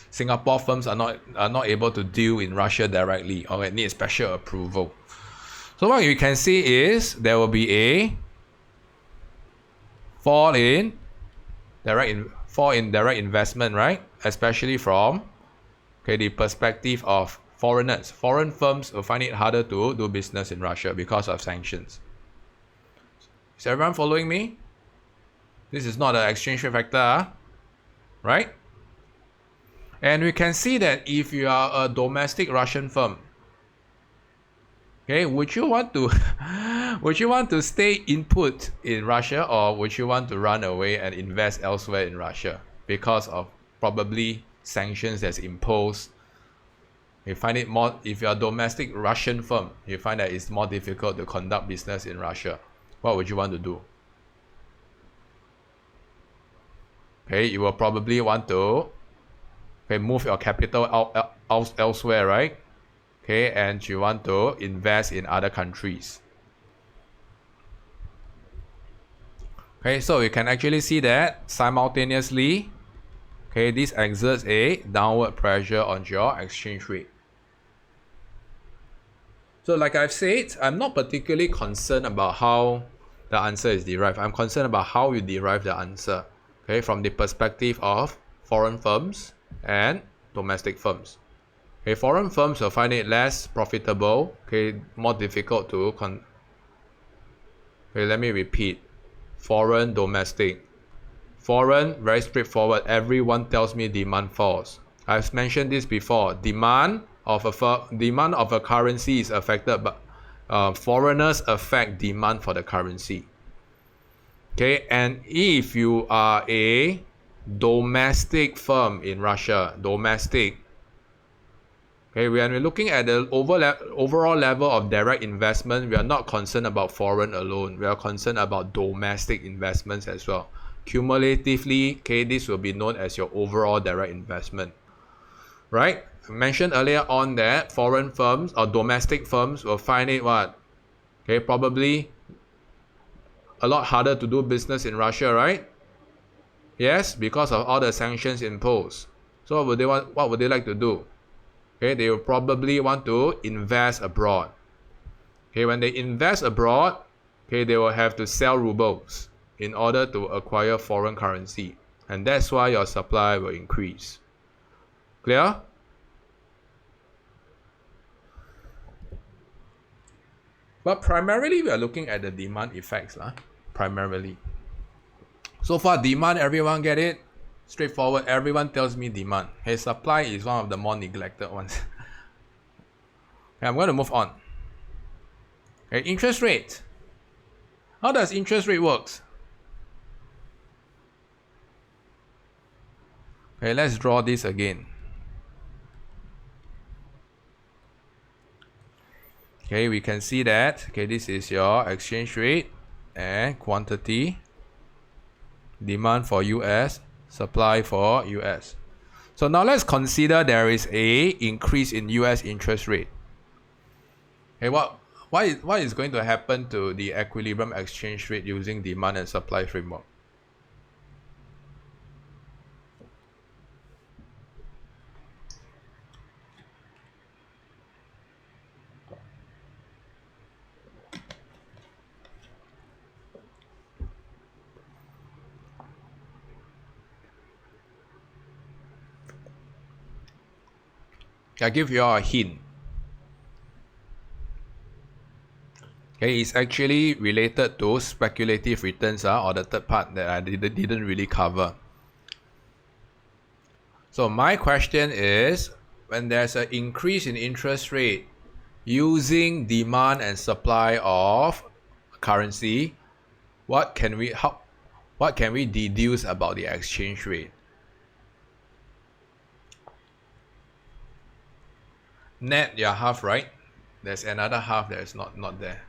Singapore firms are not able to deal in Russia directly, or it needs special approval. So what you can see is there will be a fall in direct investment, right? Especially from the perspective of foreigners. Foreign firms will find it harder to do business in Russia because of sanctions. Is everyone following me? This is not an exchange rate factor, right? And we can see that if you are a domestic Russian firm, okay, would you want to stay input in Russia, or would you want to run away and invest elsewhere in Russia because of probably sanctions that's imposed? You find it more, if you're a domestic Russian firm, you find that it's more difficult to conduct business in Russia. What would you want to do? Okay, you will probably want to move your capital out elsewhere, right? Okay, and you want to invest in other countries. Okay, so you can actually see that simultaneously, okay, this exerts a downward pressure on your exchange rate. So like I've said, I'm not particularly concerned about how the answer is derived. I'm concerned about how you derive the answer, okay, from the perspective of foreign firms and domestic firms. Okay, foreign firms will find it less profitable, okay, more difficult to okay, let me repeat. Foreign, domestic. Foreign, very straightforward. Everyone tells me demand falls. I've mentioned this before. Demand of a currency is affected, but foreigners affect demand for the currency. Okay, and if you are a domestic firm in Russia, domestic, okay, when we're looking at the overall level of direct investment, we are not concerned about foreign alone. We are concerned about domestic investments as well. Cumulatively, okay, this will be known as your overall direct investment, right? I mentioned earlier on that foreign firms or domestic firms will find it what? Okay, probably a lot harder to do business in Russia, right? Yes, because of all the sanctions imposed. So what would they like to do? Okay, they will probably want to invest abroad. Okay, when they invest abroad, okay, they will have to sell rubles in order to acquire foreign currency. And that's why your supply will increase. Clear? But primarily, we are looking at the demand effects. Primarily. So far, demand, everyone get it? Straightforward. Everyone tells me demand. Hey, supply is one of the more neglected ones. Okay, I'm going to move on. Okay, interest rate. How does interest rate works? Okay, let's draw this again. Okay, we can see that. Okay, this is your exchange rate and quantity. Demand for US, supply for US. So now let's consider there is a increase in US interest rate. Okay, what is going to happen to the equilibrium exchange rate using demand and supply framework? I give you all a hint. Okay, it's actually related to speculative returns, or the third part that I didn't really cover. So my question is, when there's an increase in interest rate using demand and supply of currency, what can we deduce about the exchange rate? Net, you're half right. There's another half that is not there.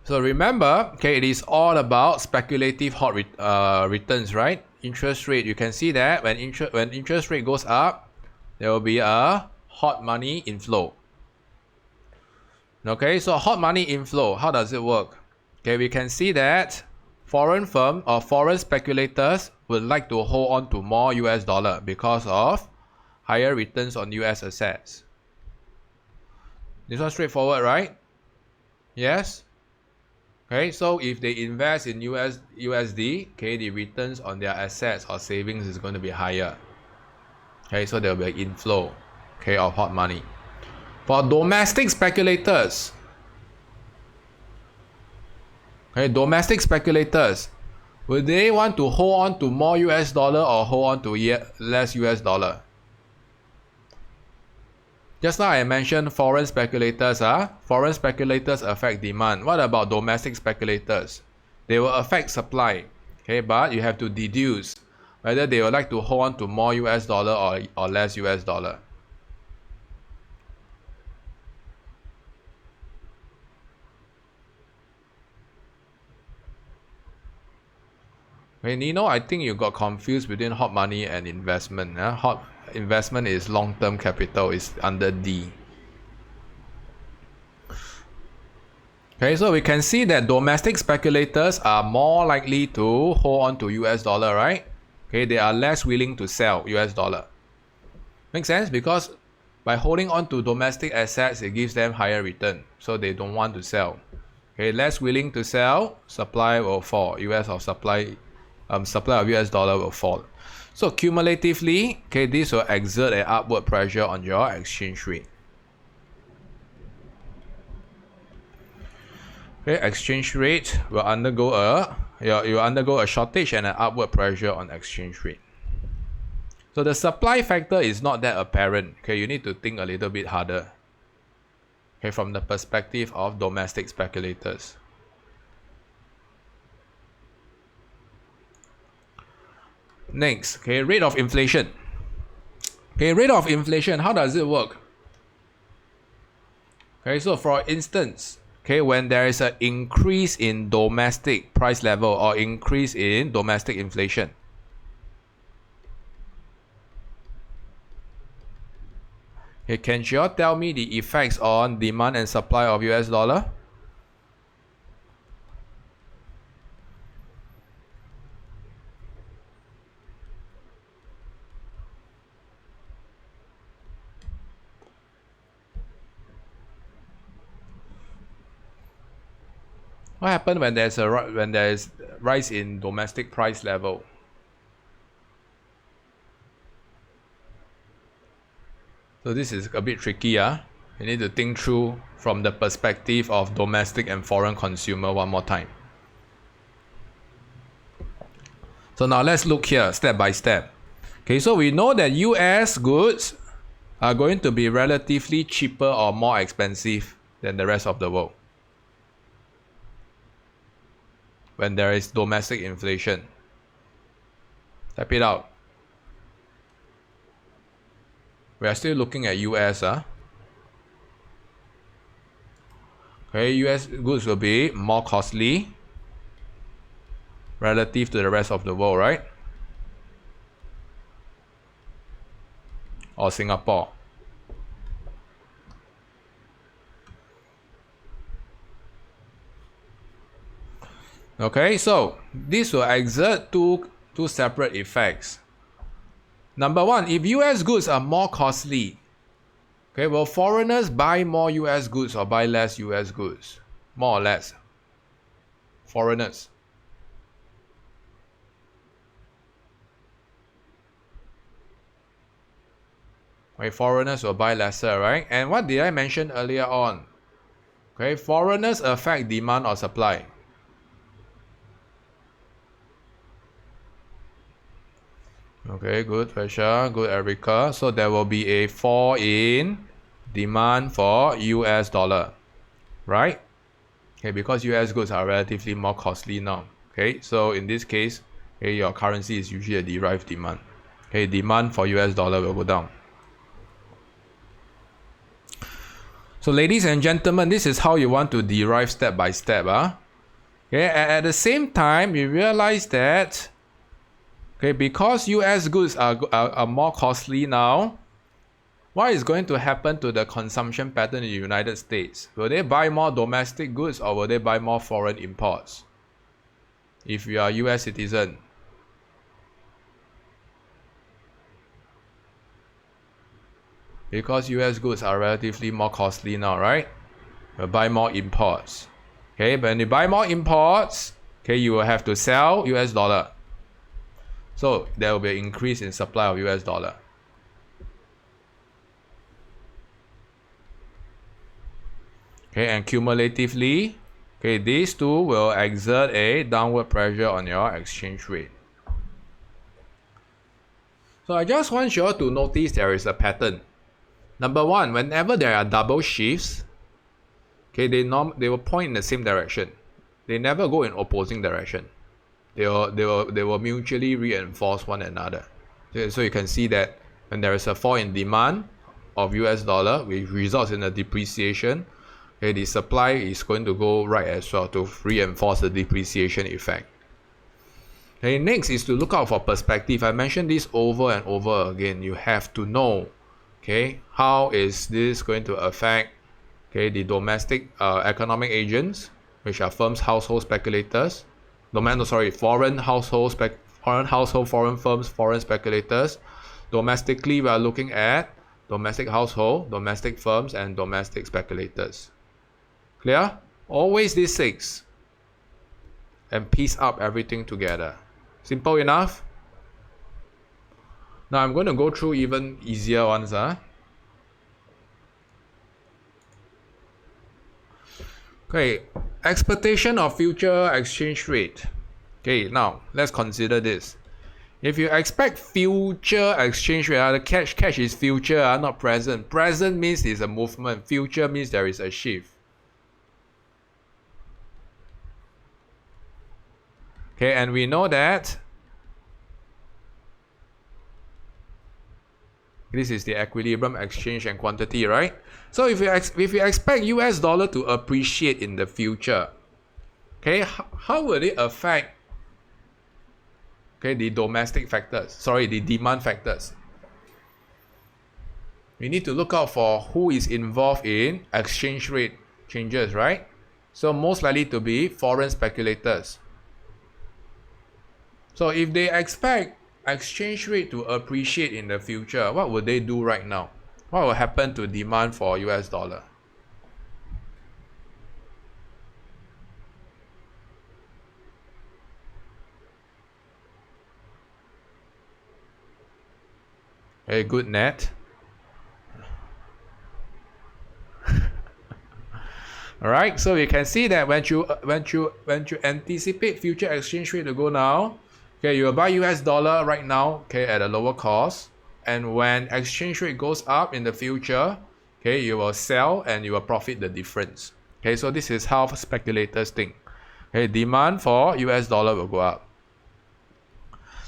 So remember, okay, it is all about speculative hot returns, right? Interest rate, you can see that when interest rate goes up, there will be a hot money inflow. Okay, so hot money inflow, how does it work? Okay, we can see that foreign firm or foreign speculators would like to hold on to more US dollar because of higher returns on US assets. This one's straightforward, right? Yes? Okay, so if they invest in USD, okay, the returns on their assets or savings is going to be higher. Okay, so there will be an inflow, okay, of hot money. For domestic speculators, okay, would they want to hold on to more US dollar or hold on to less US dollar? Just now I mentioned foreign speculators. Foreign speculators affect demand. What about domestic speculators? They will affect supply. Okay, but you have to deduce whether they would like to hold on to more US dollar or less US dollar. Okay, Nino, I think you got confused between hot money and investment. Hot investment is long-term capital, is under D. Okay, so we can see that domestic speculators are more likely to hold on to US dollar, right? Okay, they are less willing to sell US dollar. Makes sense? Because by holding on to domestic assets, it gives them higher return. So they don't want to sell. Okay, less willing to sell, supply will fall. Supply of US dollar will fall. So cumulatively, okay, this will exert an upward pressure on your exchange rate. Okay, exchange rate will undergo a shortage and an upward pressure on exchange rate. So the supply factor is not that apparent. Okay, you need to think a little bit harder. Okay, from the perspective of domestic speculators. Next, okay, rate of inflation. Okay, rate of inflation, how does it work? Okay, so for instance, okay, when there is an increase in domestic price level or increase in domestic inflation, okay, can you all tell me the effects on demand and supply of US dollar? What happens when there is rise in domestic price level? So this is a bit tricky. You need to think through from the perspective of domestic and foreign consumer one more time. So now let's look here step by step. Okay, so we know that US goods are going to be relatively cheaper or more expensive than the rest of the world when there is domestic inflation. Type it out. We are still looking at US. Okay, US goods will be more costly relative to the rest of the world, right? Or Singapore. Okay, so this will exert two separate effects. Number one, if US goods are more costly, okay, will foreigners buy more US goods or buy less US goods? More or less. Foreigners. Okay, foreigners will buy lesser, right? And what did I mention earlier on? Okay, foreigners affect demand or supply. Okay, good, Fasha. Good, Erica. So there will be a fall in demand for US dollar, right? Okay, because US goods are relatively more costly now. Okay, so in this case, okay, your currency is usually a derived demand. Okay, demand for US dollar will go down. So ladies and gentlemen, this is how you want to derive step by step. Okay, at the same time, you realize that okay, because US goods are more costly now, what is going to happen to the consumption pattern in the United States? Will they buy more domestic goods or will they buy more foreign imports? If you are a US citizen. Because US goods are relatively more costly now, right? You'll buy more imports. Okay, but when you buy more imports, okay, you will have to sell US dollar. So there will be an increase in supply of US dollar. Okay, and cumulatively, okay, these two will exert a downward pressure on your exchange rate. So I just want you all to notice there is a pattern. Number one, whenever there are double shifts, okay, they will point in the same direction. They never go in opposing direction. They will mutually reinforce one another. So you can see that when there is a fall in demand of US dollar, which results in a depreciation, okay, the supply is going to go right as well to reinforce the depreciation effect. Okay, next is to look out for perspective. I mentioned this over and over again. You have to know, okay, how is this going to affect, okay, the domestic economic agents, which are firms, household speculators, foreign household, foreign firms, foreign speculators. Domestically, we are looking at domestic household, domestic firms, and domestic speculators. Clear? Always these six. And piece up everything together. Simple enough? Now I'm going to go through even easier ones. Okay, expectation of future exchange rate. Okay, now let's consider this. If you expect future exchange rate, the catch is future, not present. Present means it's a movement. Future means there is a shift. Okay, and we know that this is the equilibrium exchange and quantity, right? So if you expect US dollar to appreciate in the future, okay, how will it affect, okay, the domestic factors? The demand factors. We need to look out for who is involved in exchange rate changes, right? So most likely to be foreign speculators. So if they expect exchange rate to appreciate in the future, what will they do right now? What will happen to demand for US dollar? Very good, net. All right, so you can see that when you anticipate future exchange rate to go now, okay, you will buy US dollar right now, okay, at a lower cost, and when exchange rate goes up in the future, okay, you will sell and you will profit the difference. Okay, so this is how speculators think. Okay, demand for US dollar will go up.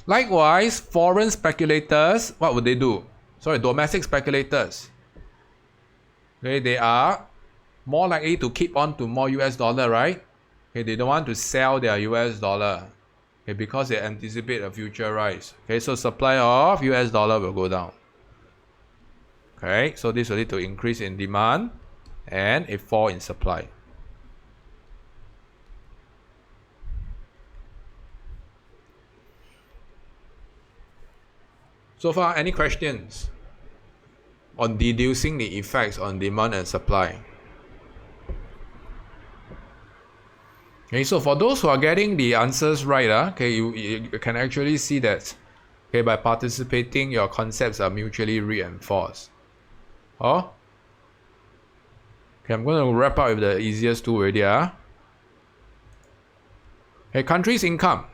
Likewise, foreign speculators, what would they do? Domestic speculators. Okay, they are more likely to keep on to more US dollar, right? Okay, they don't want to sell their US dollar. Okay, because they anticipate a future rise. Okay, so supply of US dollar will go down. Okay, so this will lead to increase in demand and a fall in supply. So far, any questions on deducing the effects on demand and supply? Okay, so for those who are getting the answers right, okay, you can actually see that, okay, by participating, your concepts are mutually reinforced. Okay, I'm going to wrap up with the easiest two already. Okay, country's income.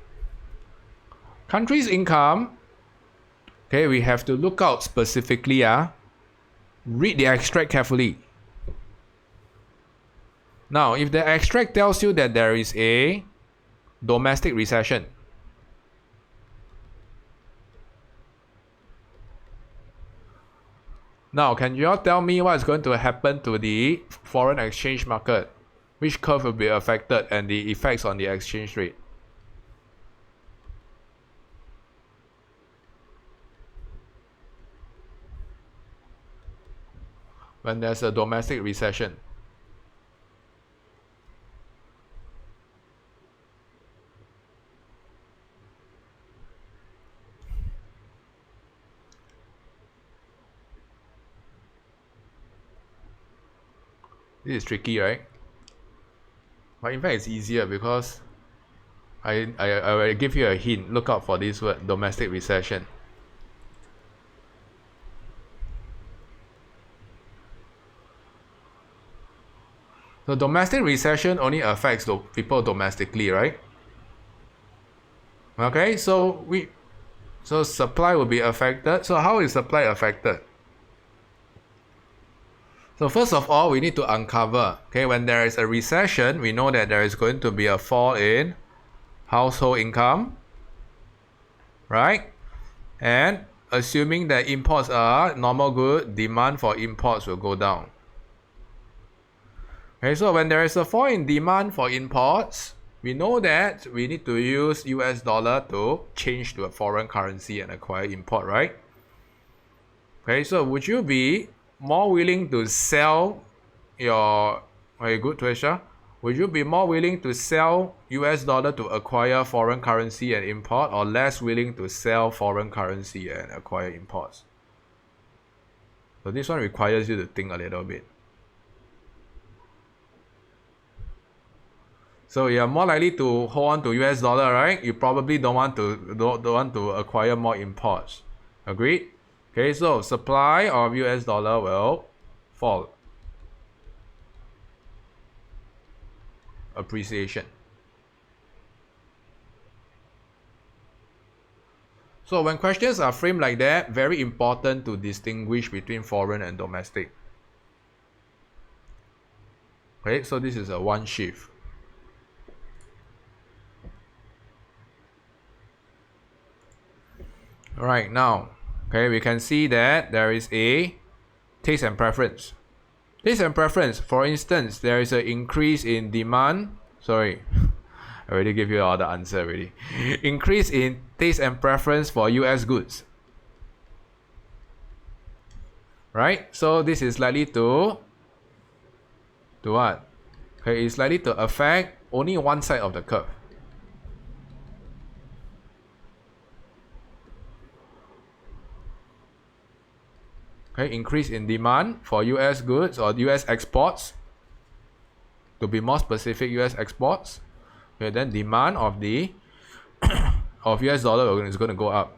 Country's income, okay, we have to look out specifically. Read the extract carefully. Now, if the extract tells you that there is a domestic recession, Now, can you all tell me what is going to happen to the foreign exchange market? Which curve will be affected and the effects on the exchange rate? When there's a domestic recession. This is tricky, right? But in fact, it's easier because I will give you a hint. Look out for this word, domestic recession. The domestic recession only affects the people domestically, right? Okay, so supply will be affected. So how is supply affected? So first of all, we need to uncover, okay, when there is a recession, we know that there is going to be a fall in household income, right? And assuming that imports are normal good, demand for imports will go down. Okay, so when there is a fall in demand for imports, we know that we need to use US dollar to change to a foreign currency and acquire import, right? Okay, so would you be more willing to sell your good Tuisha? Would you be more willing to sell US dollar to acquire foreign currency and import, or less willing to sell foreign currency and acquire imports? So this one requires you to think a little bit. So you're more likely to hold on to US dollar, right? You probably don't want to acquire more imports. Agreed? Okay, so supply of US dollar will fall. Appreciation. So when questions are framed like that, very important to distinguish between foreign and domestic. Okay, so this is a one shift. Alright, now, okay, we can see that there is a taste and preference. Taste and preference, for instance, there is an increase in demand. Sorry, I already gave you all the answer already. Increase in taste and preference for US goods. Right? So this is likely to what? Okay, it's likely to affect only one side of the curve. Okay, increase in demand for US goods or US exports. To be more specific, US exports. Okay, then demand of the of US dollar is going to go up.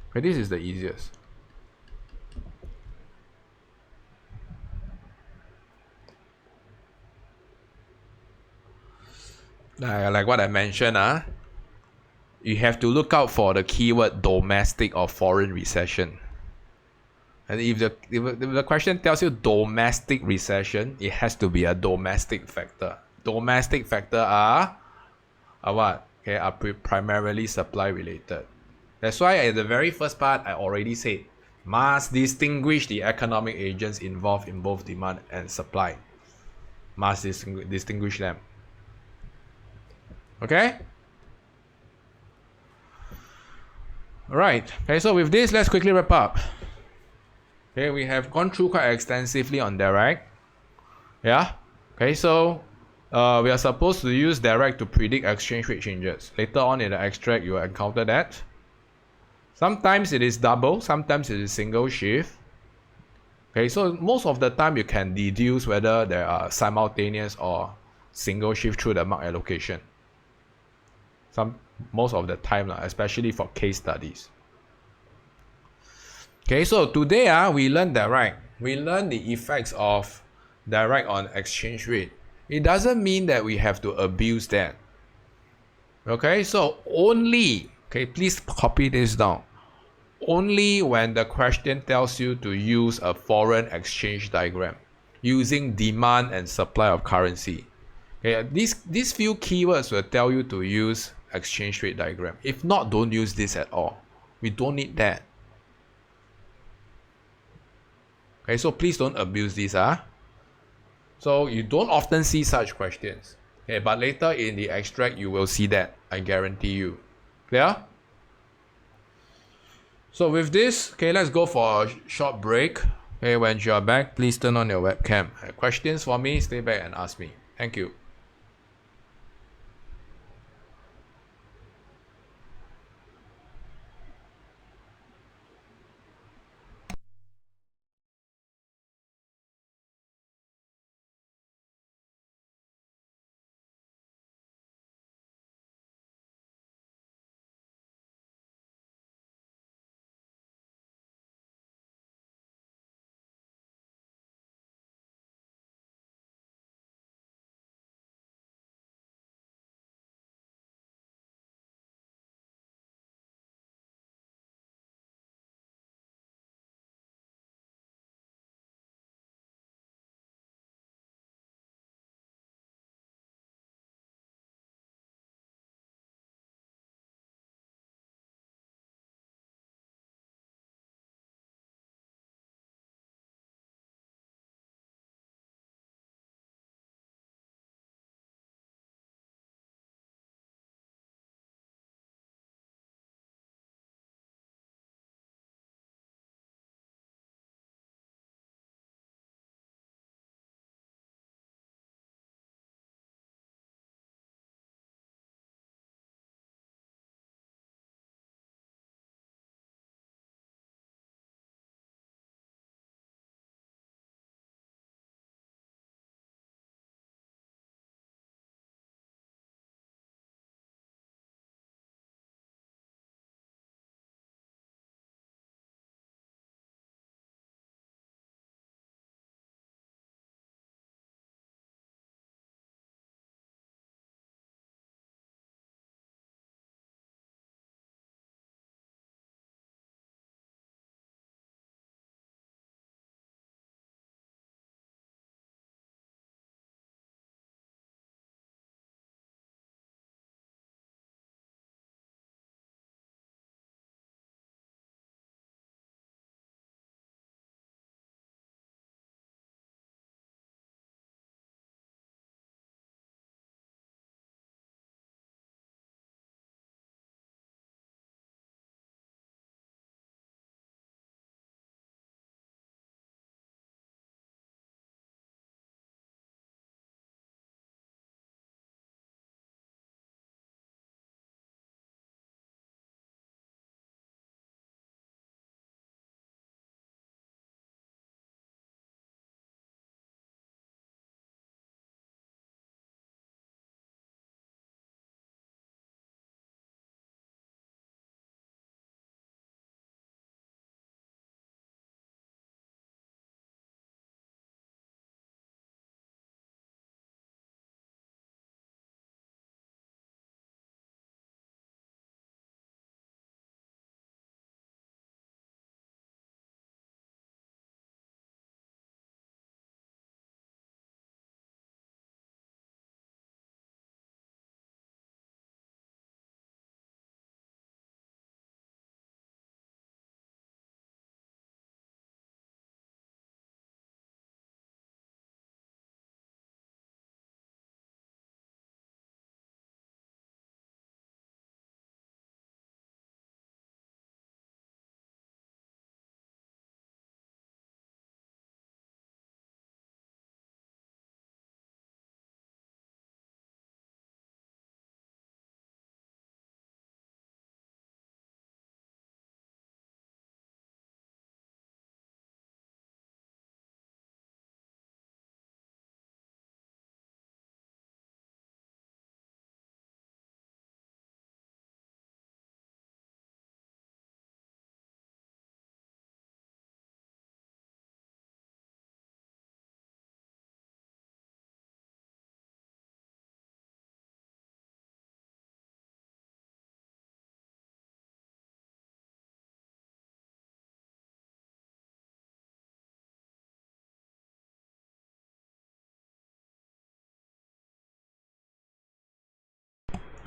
Okay, this is the easiest. Like what I mentioned, you have to look out for the keyword domestic or foreign recession. And if the question tells you domestic recession, it has to be a domestic factor. Domestic factor are what? Okay, are primarily supply related. That's why at the very first part I already said, must distinguish the economic agents involved in both demand and supply. Must distinguish them. Okay? Alright, okay, so with this, let's quickly wrap up. Okay, we have gone through quite extensively on direct. Yeah? Okay, so we are supposed to use direct to predict exchange rate changes. Later on in the extract, you will encounter that. Sometimes it is double, sometimes it is single shift. Okay, so most of the time you can deduce whether there are simultaneous or single shift through the mark allocation. Most of the time, especially for case studies. Okay, so today we learned direct. We learned the effects of direct on exchange rate. It doesn't mean that we have to abuse that. Okay, so only, okay, please copy this down. Only when the question tells you to use a foreign exchange diagram using demand and supply of currency. Okay, these few keywords will tell you to use exchange rate diagram. If not, don't use this at all. We don't need that. Okay, so please don't abuse this. So you don't often see such questions. Okay, but later in the extract you will see that. I guarantee you. Clear? So with this, okay, let's go for a short break. Okay, when you are back, please turn on your webcam. Questions for me, stay back and ask me. Thank you.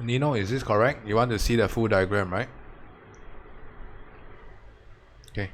Nino, is this correct? You want to see the full diagram, right? Okay.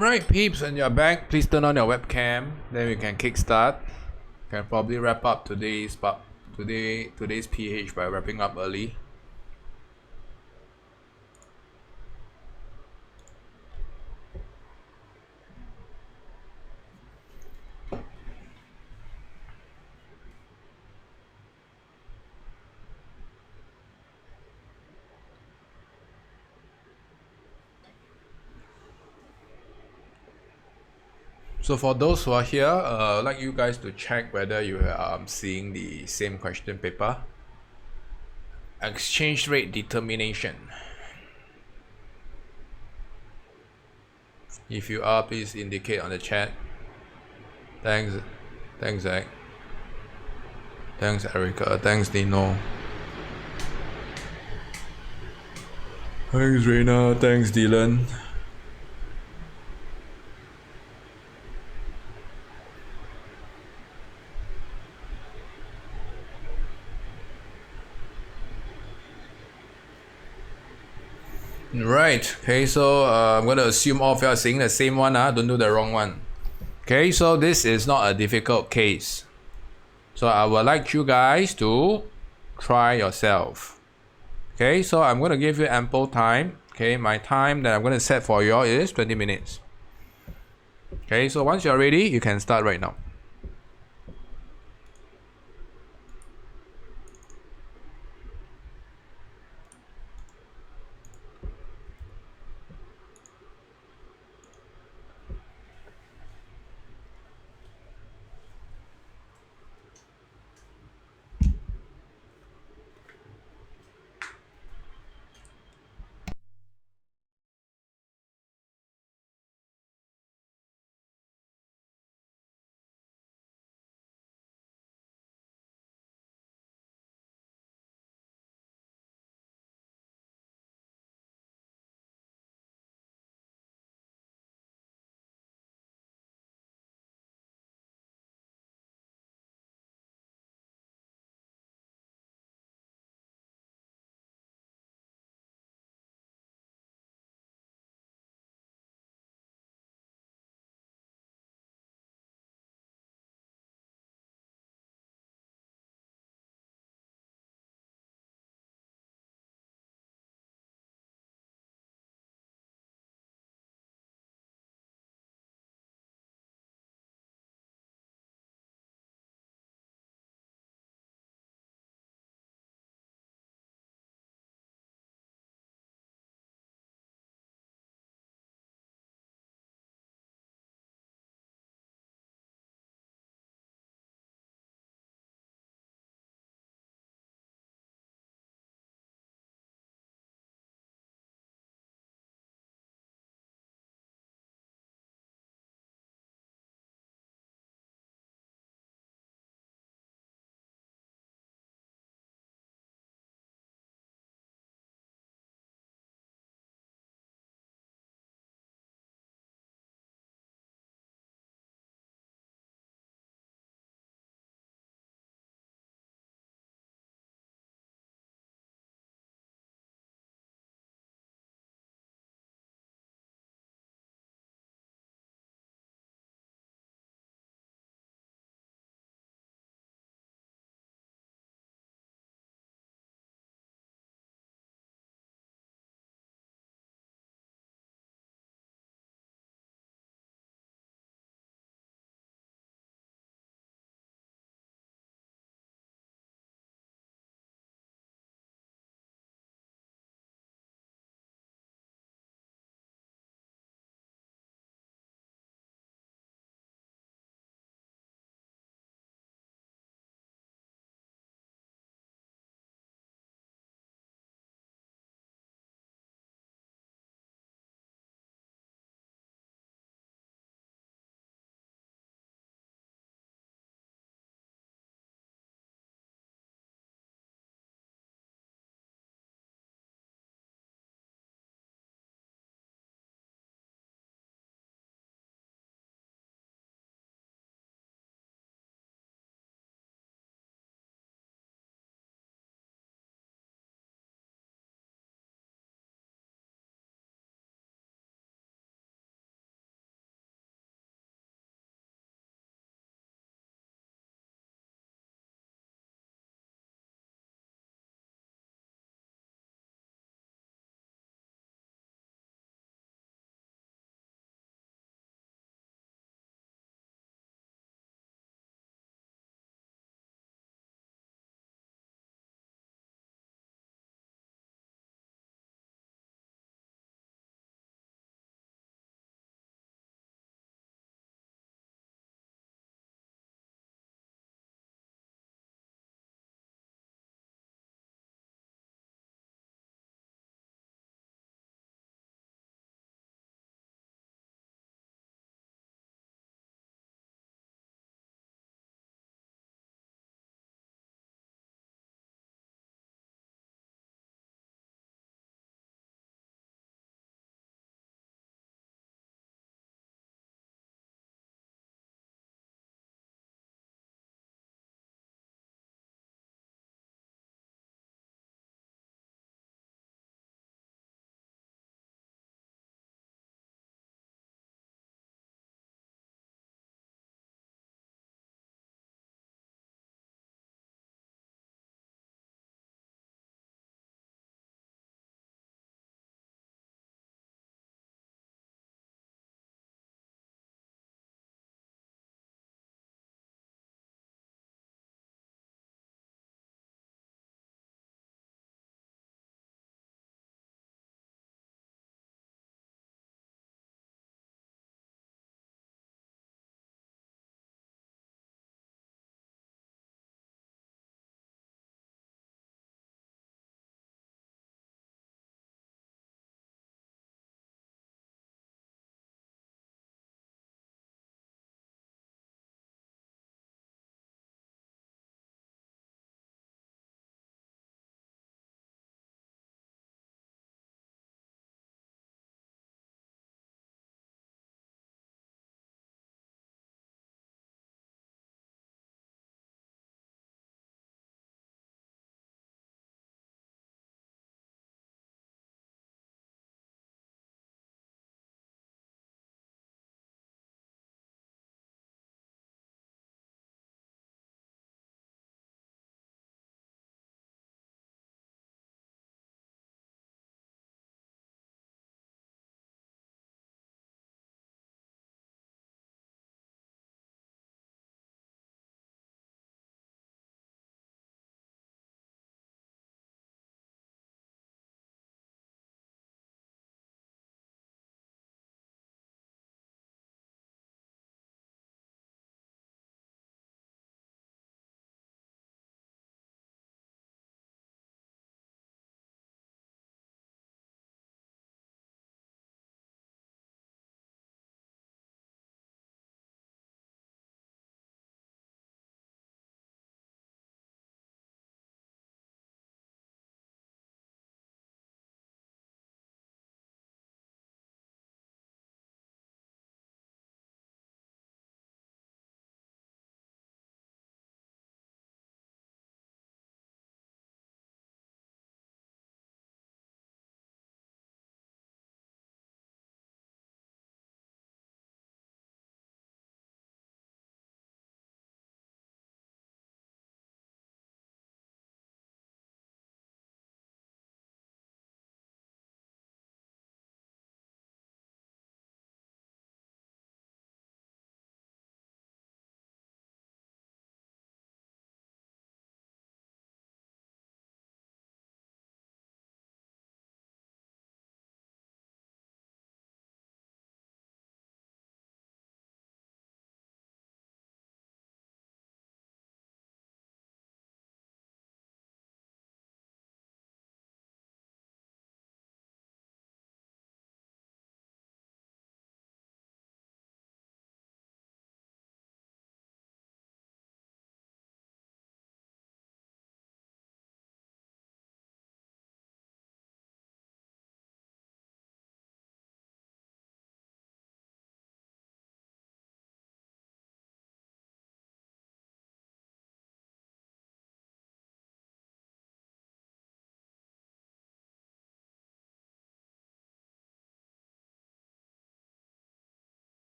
Right, peeps, when you're back, please turn on your webcam. Then we can kickstart. Can probably wrap up today's PH by wrapping up early. So for those who are here, I'd like you guys to check whether you are seeing the same question paper. Exchange rate determination. If you are, please indicate on the chat. Thanks Zach. Thanks Erica. Thanks Dino. Thanks Reina. Thanks Dylan. Right, okay, so I'm going to assume all of you are seeing the same one, don't do the wrong one. Okay, so this is not a difficult case. So I would like you guys to try yourself. Okay, so I'm going to give you ample time. Okay, my time that I'm going to set for you all is 20 minutes. Okay, so once you're ready, you can start right now.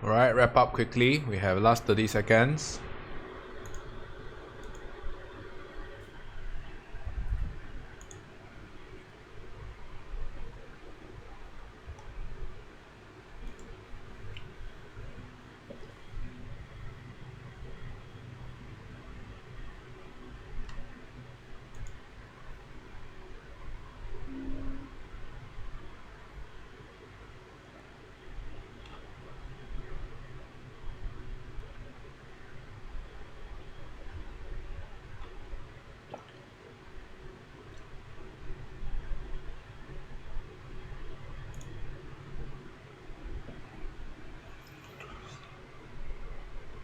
Alright, wrap up quickly. We have last 30 seconds.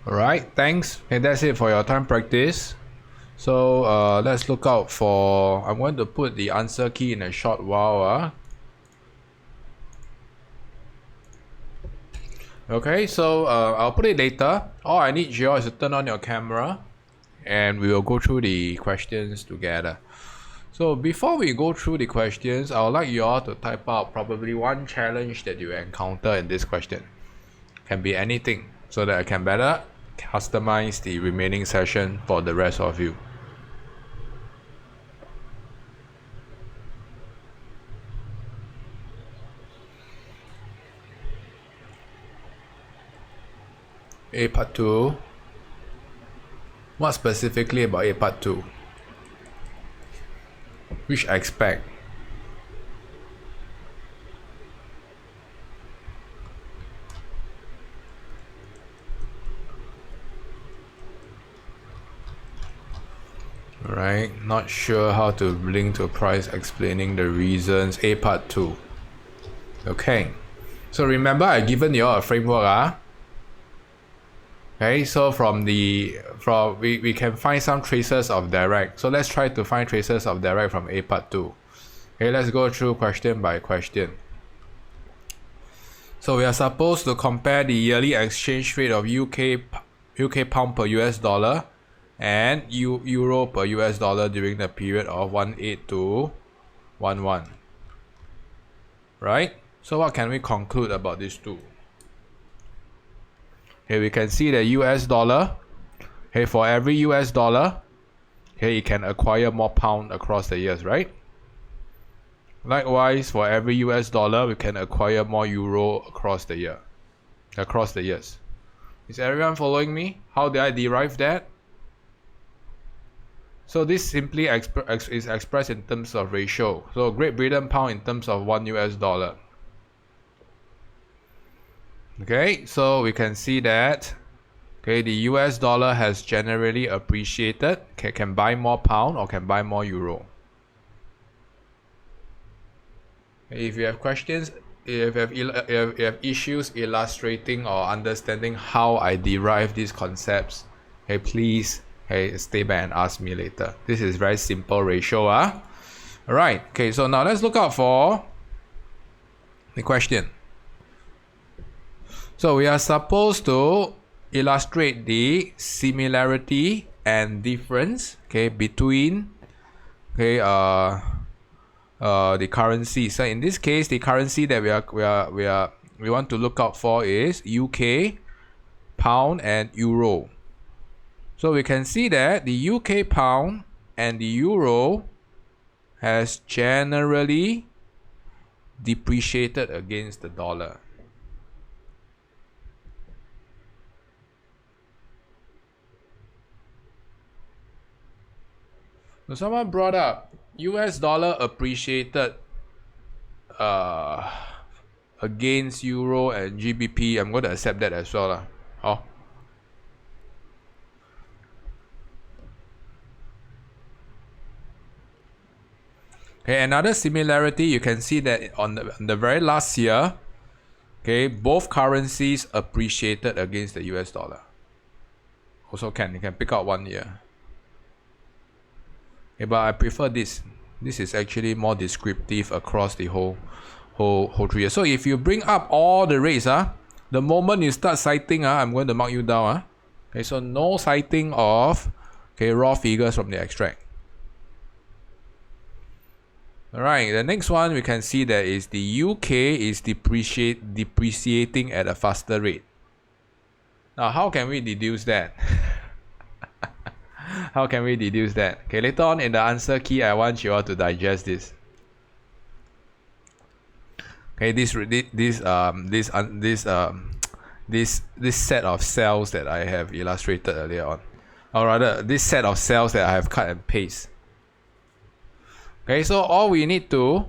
Alright, thanks. And that's it for your time practice. So let's look out for, I'm going to put the answer key in a short while. Okay, so I'll put it later. All I need you is to turn on your camera and we will go through the questions together. So before we go through the questions, I would like you all to type out probably one challenge that you encounter in this question. Can be anything, so that I can better customize the remaining session for the rest of you. A part 2. What specifically about A part 2? Which aspect? Right, not sure how to link to price, explaining the reasons. A part 2. Okay, so remember I given you all a framework. Okay, so we can find some traces of direct. So let's try to find traces of direct from A part 2. Okay, let's go through question by question. So we are supposed to compare the yearly exchange rate of UK pound per US dollar and euro per US dollar during the period of 18 to 11. Right? So what can we conclude about these two? Okay, we can see that US dollar, okay, for every US dollar, okay, it can acquire more pound across the years, right? Likewise, for every US dollar, we can acquire more euro across the years. Is everyone following me? How did I derive that? So this simply is expressed in terms of ratio. So Great Britain pound in terms of 1 US dollar. Okay, so we can see that okay, the US dollar has generally appreciated, can buy more pound or can buy more euro. If you have questions, if you have issues illustrating or understanding how I derive these concepts, okay, please stay back and ask me later. This is very simple ratio. Alright, okay, so now let's look out for the question. So we are supposed to illustrate the similarity and difference, okay, between the currency. So in this case, the currency that we want to look out for is UK pound and euro. So we can see that the UK pound and the euro has generally depreciated against the dollar. So someone brought up US dollar appreciated against euro and GBP. I'm going to accept that as well. Okay, another similarity, you can see that on the very last year, okay, both currencies appreciated against the US dollar. Also you can pick out 1 year. Okay, but I prefer this. This is actually more descriptive across the whole 3 years. So if you bring up all the rates, the moment you start citing, I'm going to mark you down. Okay, so no citing of raw figures from the extract. Alright, the next one we can see that is the UK is depreciating at a faster rate. Now, how can we deduce that? How can we deduce that? Okay, later on in the answer key, I want you all to digest this. Okay, this set of cells that I have illustrated earlier on, or rather, this set of cells that I have cut and paste. Okay, so all we need to,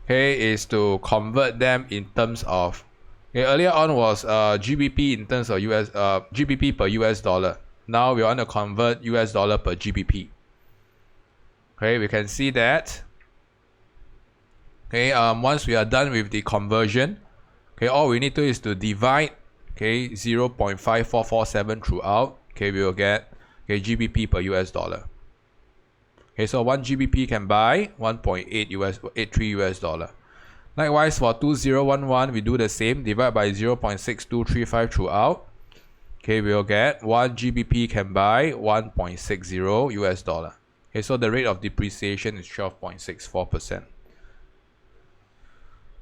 okay, is to convert them in terms of, okay, earlier on was GBP in terms of GBP per US dollar. Now we want to convert US dollar per GBP. Okay, we can see that. Okay, once we are done with the conversion, okay, all we need to is to divide, okay, 0.5447 throughout. Okay, we will get, okay, GBP per US dollar. Okay, so 1 GBP can buy 1.83 US dollar. Likewise, for 2011, we do the same, divide by 0.6235 throughout. Okay, we'll get 1 GBP can buy 1.60 US dollar. Okay, so the rate of depreciation is 12.64%.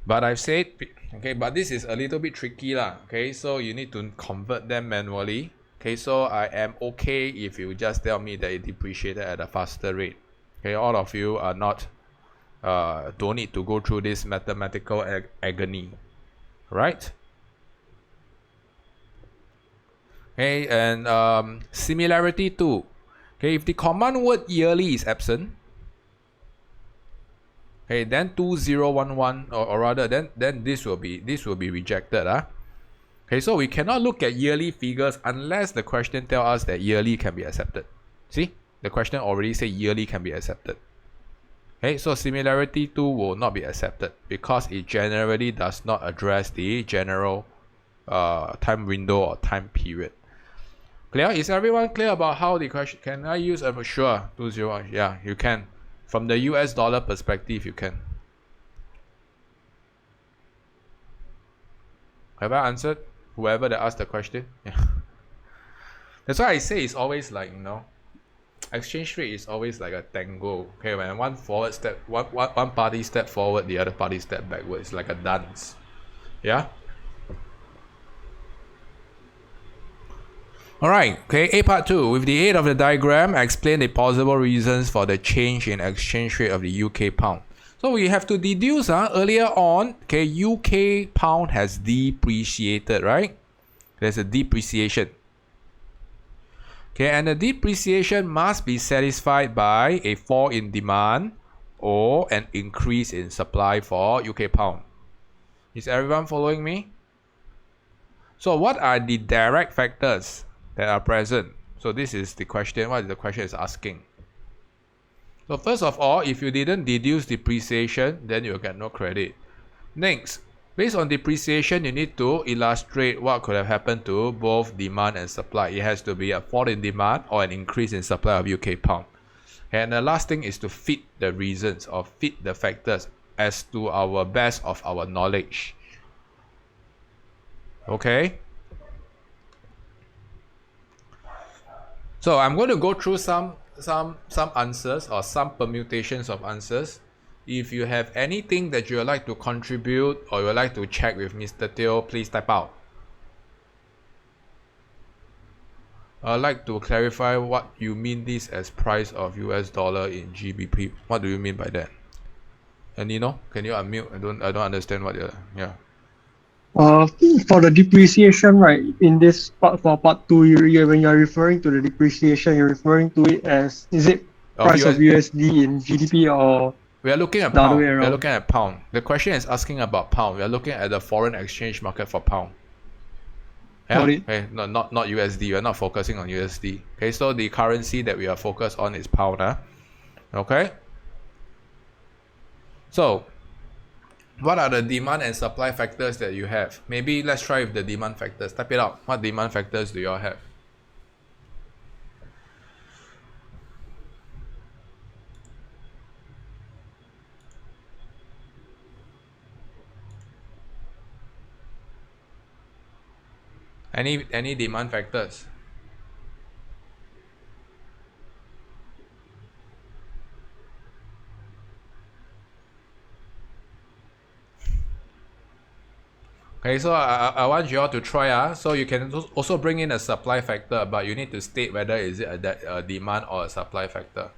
But I've said, okay, but this is a little bit tricky lah. Okay, so you need to convert them manually. Okay, so I am okay if you just tell me that it depreciated at a faster rate. Okay, all of you are not, don't need to go through this mathematical agony, right? Okay, and similarity too. Okay, if the command word yearly is absent, okay, then 2011 or rather then this will be rejected. Okay, so we cannot look at yearly figures unless the question tells us that yearly can be accepted. See, the question already say yearly can be accepted. Okay, so similarity 2 will not be accepted because it generally does not address the general time window or time period. Clear? Is everyone clear about how the question? Can I use a sure 201? Yeah, you can. From the US dollar perspective, you can. Have I answered whoever that asked the question? Yeah. That's why I say it's always like, exchange rate is always like a tango. Okay, when one party step forward, the other party step backward. It's like a dance. Yeah. Alright, okay, A part 2. With the aid of the diagram, explain the possible reasons for the change in exchange rate of the UK pound. So we have to deduce earlier on, okay, UK pound has depreciated, right? There's a depreciation. Okay, and the depreciation must be satisfied by a fall in demand or an increase in supply for UK pound. Is everyone following me? So what are the direct factors that are present? So this is the question, what the question is asking. So first of all, if you didn't deduce depreciation, then you'll get no credit. Next, based on depreciation, you need to illustrate what could have happened to both demand and supply. It has to be a fall in demand or an increase in supply of UK pound. And the last thing is to fit the reasons or fit the factors as to our best of our knowledge. Okay? So I'm going to go through some answers or some permutations of answers. If you have anything that you would like to contribute or you would like to check with Mr. Teo, please type out. I'd like to clarify what you mean this as price of US dollar in GBP. What do you mean by that? And can you unmute? I don't understand what you're, yeah. For the depreciation, right, in this part, for part 2, when you're referring to the depreciation, you're referring to it as, is it price of USD in GDP or we are looking at the pound. other way around? We are looking at pound. The question is asking about pound. We are looking at the foreign exchange market for pound. Yeah? Okay, not USD. We are not focusing on USD. Okay, so the currency that we are focused on is pound. Okay. So, what are the demand and supply factors that you have? Maybe let's try with the demand factors. Type it out. What demand factors do you all have? Any demand factors? Okay, so I want you all to try. So you can also bring in a supply factor, but you need to state whether is it a demand or a supply factor.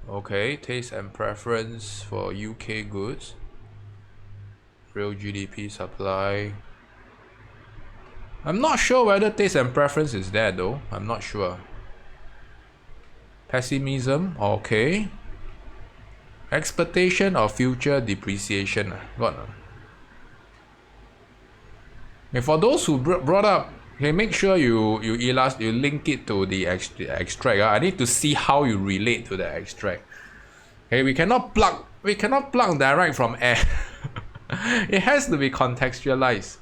Okay, taste and preference for UK goods. Real GDP supply. I'm not sure whether taste and preference is there though. I'm not sure. Pessimism, okay. Expectation of future depreciation. Got no. Okay, for those who brought up, okay, make sure you link it to the extract. I need to see how you relate to the extract. Okay, we cannot plug direct from air. It has to be contextualized.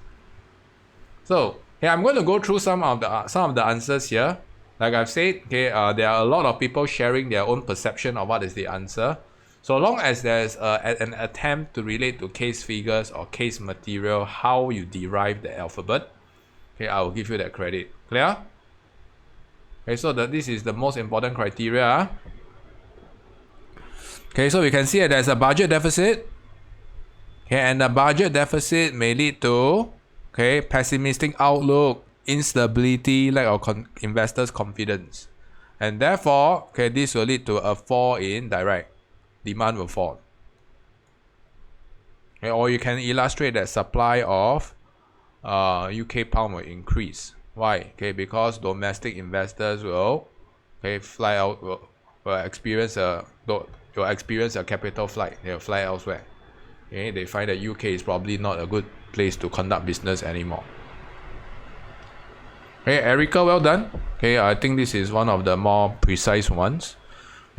So, okay, I'm going to go through some of the answers here. Like I've said, okay, there are a lot of people sharing their own perception of what is the answer. So long as there's an attempt to relate to case figures or case material, how you derive the alphabet, okay, I will give you that credit. Clear? Okay, so this is the most important criteria. Okay, so we can see that there's a budget deficit. Okay, and the budget deficit may lead to, okay, pessimistic outlook, instability, lack of investors' confidence. And therefore, okay, this will lead to a fall in direct. Demand will fall. Okay, or you can illustrate that supply of UK pound will increase. Why? Okay, because domestic investors will, okay, fly out, will experience a capital flight. They'll fly elsewhere. Okay, they find that UK is probably not a good place to conduct business anymore. Okay, Erica, well done. Okay, I think this is one of the more precise ones.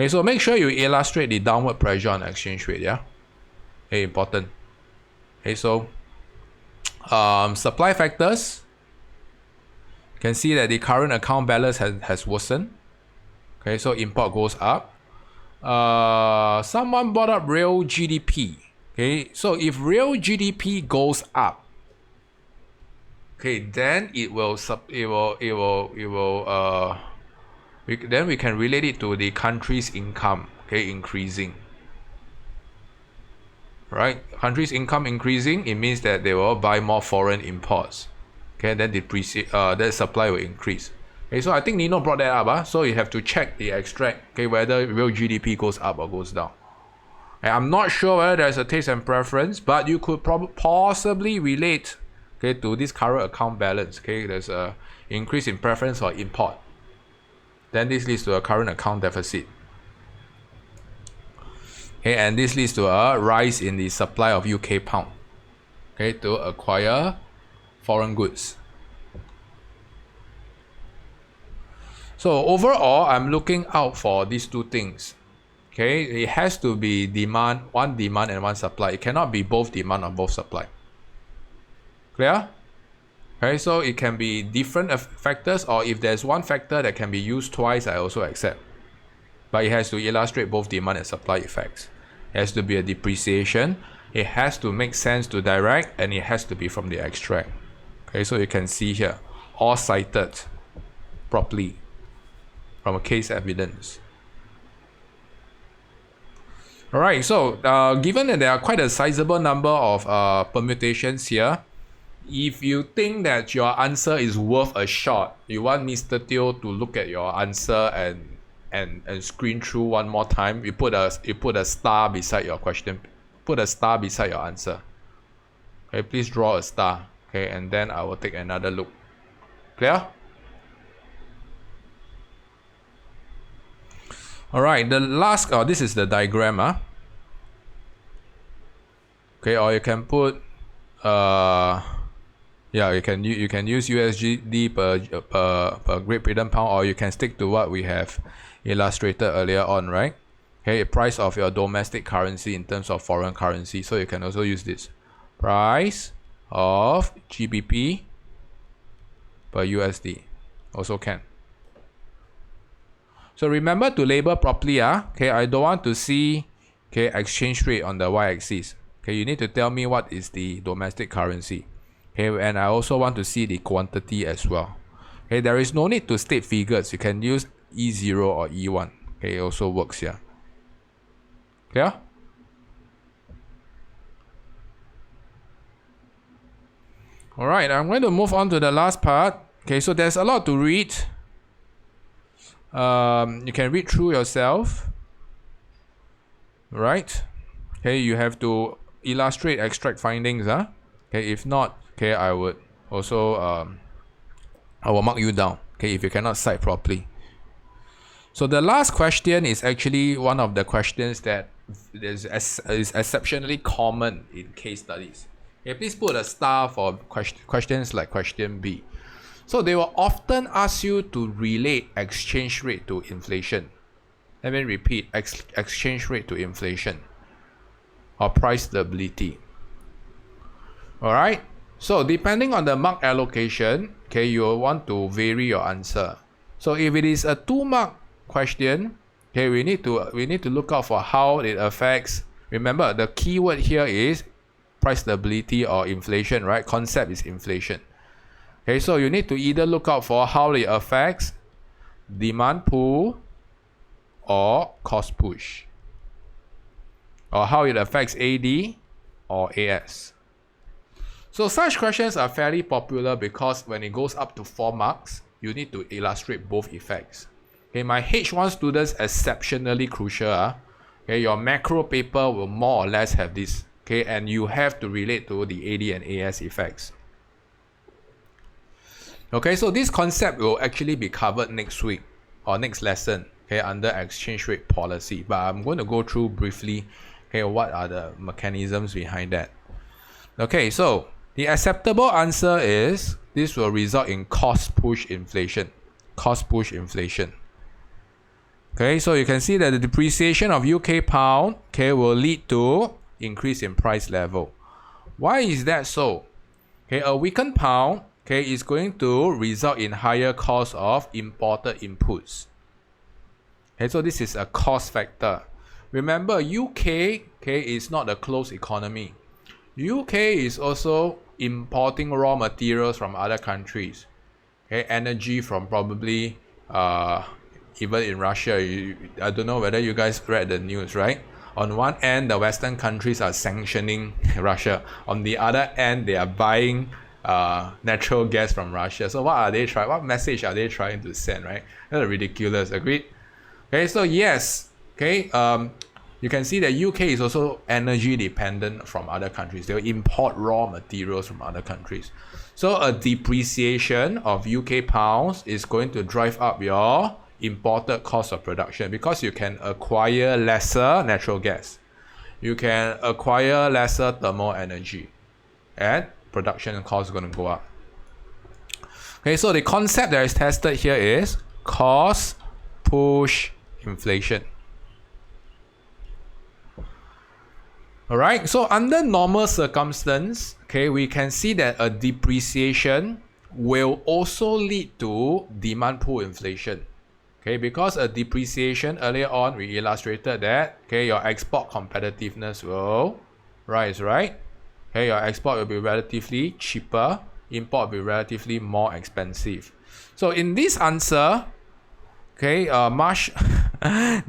Okay, so make sure you illustrate the downward pressure on exchange rate, yeah? Okay, important. Okay, so supply factors. You can see that the current account balance has worsened. Okay, so import goes up. Someone brought up real GDP. Okay, so if real GDP goes up, okay, then then we can relate it to the country's income, okay, increasing. Right? Country's income increasing, it means that they will buy more foreign imports. Okay, then that supply will increase. Okay, so I think Nino brought that up. So you have to check the extract, okay, whether real GDP goes up or goes down. And I'm not sure whether there's a taste and preference, but you could possibly relate, okay, to this current account balance. Okay, there's a increase in preference for import. Then this leads to a current account deficit. Okay, and this leads to a rise in the supply of UK pound, okay, to acquire foreign goods. So overall, I'm looking out for these two things. Okay, it has to be one demand and one supply. It cannot be both demand or both supply. Clear? Okay, so it can be different factors, or if there's one factor that can be used twice, I also accept. But it has to illustrate both demand and supply effects. It has to be a depreciation. It has to make sense to direct, and it has to be from the extract. Okay, so you can see here, all cited properly from a case evidence. Alright, so given that there are quite a sizable number of permutations here, if you think that your answer is worth a shot, you want Mr. Teo to look at your answer and screen through one more time, you put a star beside your question. Put a star beside your answer. Okay, please draw a star. Okay, and then I will take another look. Clear? Alright, the last, this is the diagram. Okay, or you can put yeah, you can use USD per Great Britain pound, or you can stick to what we have illustrated earlier on, right? Okay, price of your domestic currency in terms of foreign currency. So you can also use this price of GBP per USD. Also can. So remember to label properly. Okay, I don't want to see, okay, exchange rate on the y-axis. Okay, you need to tell me what is the domestic currency. Okay, and I also want to see the quantity as well. Okay, there is no need to state figures. You can use E0 or E1. Okay, it also works here. Clear? Alright, I'm going to move on to the last part. Okay, so there's a lot to read. You can read through yourself. Right? Okay, you have to illustrate, extract findings. Okay, if not, okay, I would also I will mark you down. Okay, if you cannot cite properly. So the last question is actually one of the questions that is exceptionally common in case studies. Okay, please put a star for questions like question B. So they will often ask you to relate exchange rate to inflation. Let me repeat, exchange rate to inflation or price stability. Alright, so depending on the mark allocation, okay, you will want to vary your answer. So if it is a 2-mark question, okay, we need to look out for how it affects. Remember, the keyword here is price stability or inflation, right? Concept is inflation. Okay, so you need to either look out for how it affects demand pull or cost push, or how it affects AD or AS. So such questions are fairly popular because when it goes up to 4 marks, you need to illustrate both effects. Okay, my H1 students exceptionally crucial. Okay, your macro paper will more or less have this. Okay, and you have to relate to the AD and AS effects. Okay, so this concept will actually be covered next week or next lesson, okay, under exchange rate policy. But I'm going to go through briefly, okay, what are the mechanisms behind that. Okay, so the acceptable answer is this will result in cost push inflation. Cost push inflation. Okay, so you can see that the depreciation of UK pound, okay, will lead to increase in price level. Why is that so? Okay, a weakened pound, okay, is going to result in higher cost of imported inputs. Okay, so this is a cost factor. Remember, UK, okay, is not a closed economy. UK is also importing raw materials from other countries. Okay, energy from probably even in Russia. I don't know whether you guys read the news, right? On one end, the Western countries are sanctioning Russia. On the other end, they are buying natural gas from Russia. So what message are they trying to send, right? That's ridiculous. Agreed? Okay, so yes, okay, you can see that UK is also energy dependent from other countries. They will import raw materials from other countries. So a depreciation of UK pounds is going to drive up your imported cost of production because you can acquire lesser natural gas. You can acquire lesser thermal energy. And production cost is going to go up. Okay, so the concept that is tested here is cost push inflation. Alright, so under normal circumstance, okay, we can see that a depreciation will also lead to demand pull inflation. Okay, because a depreciation earlier on we illustrated that, okay, your export competitiveness will rise, right? Okay, your export will be relatively cheaper, import will be relatively more expensive. So in this answer, okay,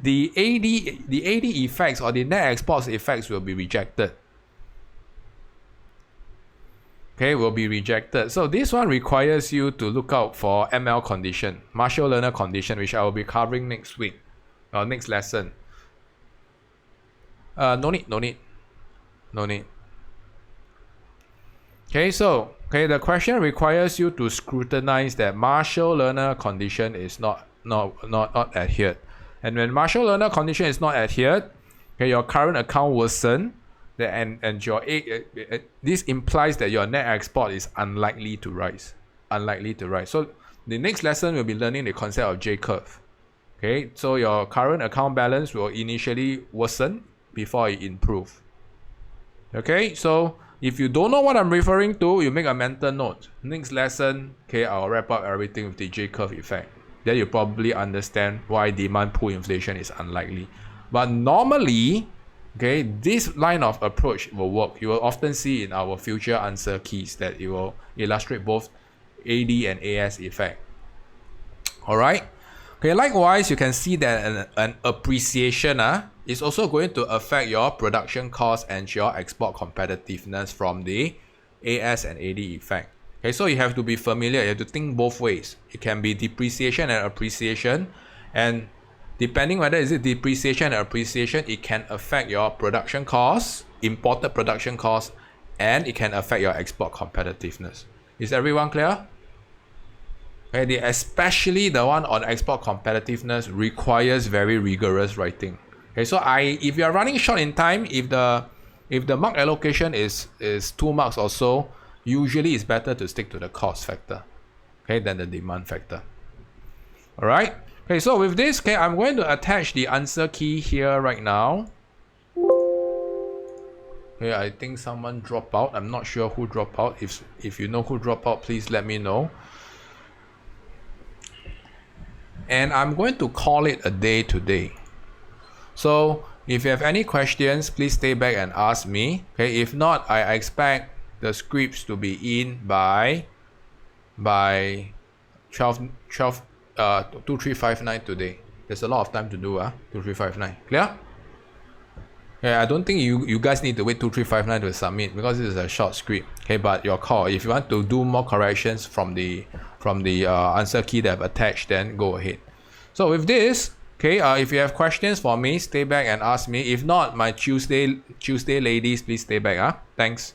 the AD effects or the net exports effects will be rejected. Okay, will be rejected. So this one requires you to look out for ML condition, Marshall-Lerner condition, which I will be covering next week, or next lesson. No need. Okay, so the question requires you to scrutinize that Marshall-Lerner condition is not adhered. And when Marshall-Lerner condition is not adhered, okay, your current account worsen, and your this implies that your net export is unlikely to rise. So the next lesson we'll be learning the concept of J-curve. Okay, so your current account balance will initially worsen before it improve. Okay, so if you don't know what I'm referring to, you make a mental note. Next lesson, okay, I'll wrap up everything with the J-curve effect. Then you probably understand why demand pull inflation is unlikely. But normally, okay, this line of approach will work. You will often see in our future answer keys that it will illustrate both AD and AS effect. Alright? Okay, likewise, you can see that an appreciation is also going to affect your production cost and your export competitiveness from the AS and AD effect. Okay, so you have to be familiar. You have to think both ways. It can be depreciation and appreciation, and depending whether is it depreciation or appreciation, it can affect your production costs, imported production costs, and it can affect your export competitiveness. Is everyone clear? Okay, especially the one on export competitiveness requires very rigorous writing. Okay, so if you are running short in time, if the mark allocation is 2 marks or so, usually it's better to stick to the cost factor, okay, than the demand factor. All right. Okay, so with this, okay, I'm going to attach the answer key here right now. Okay, I think someone dropped out. I'm not sure who dropped out. If you know who dropped out, please let me know. And I'm going to call it a day today. So if you have any questions, please stay back and ask me. Okay, if not, I expect the scripts to be in by 2359 today. There's a lot of time to do 2359. Clear? Yeah, I don't think you guys need to wait 2359 to submit because this is a short script. Okay, but your call. If you want to do more corrections from the answer key that I've attached, then go ahead. So with this, okay, if you have questions for me, stay back and ask me. If not, my Tuesday ladies, please stay back. Thanks.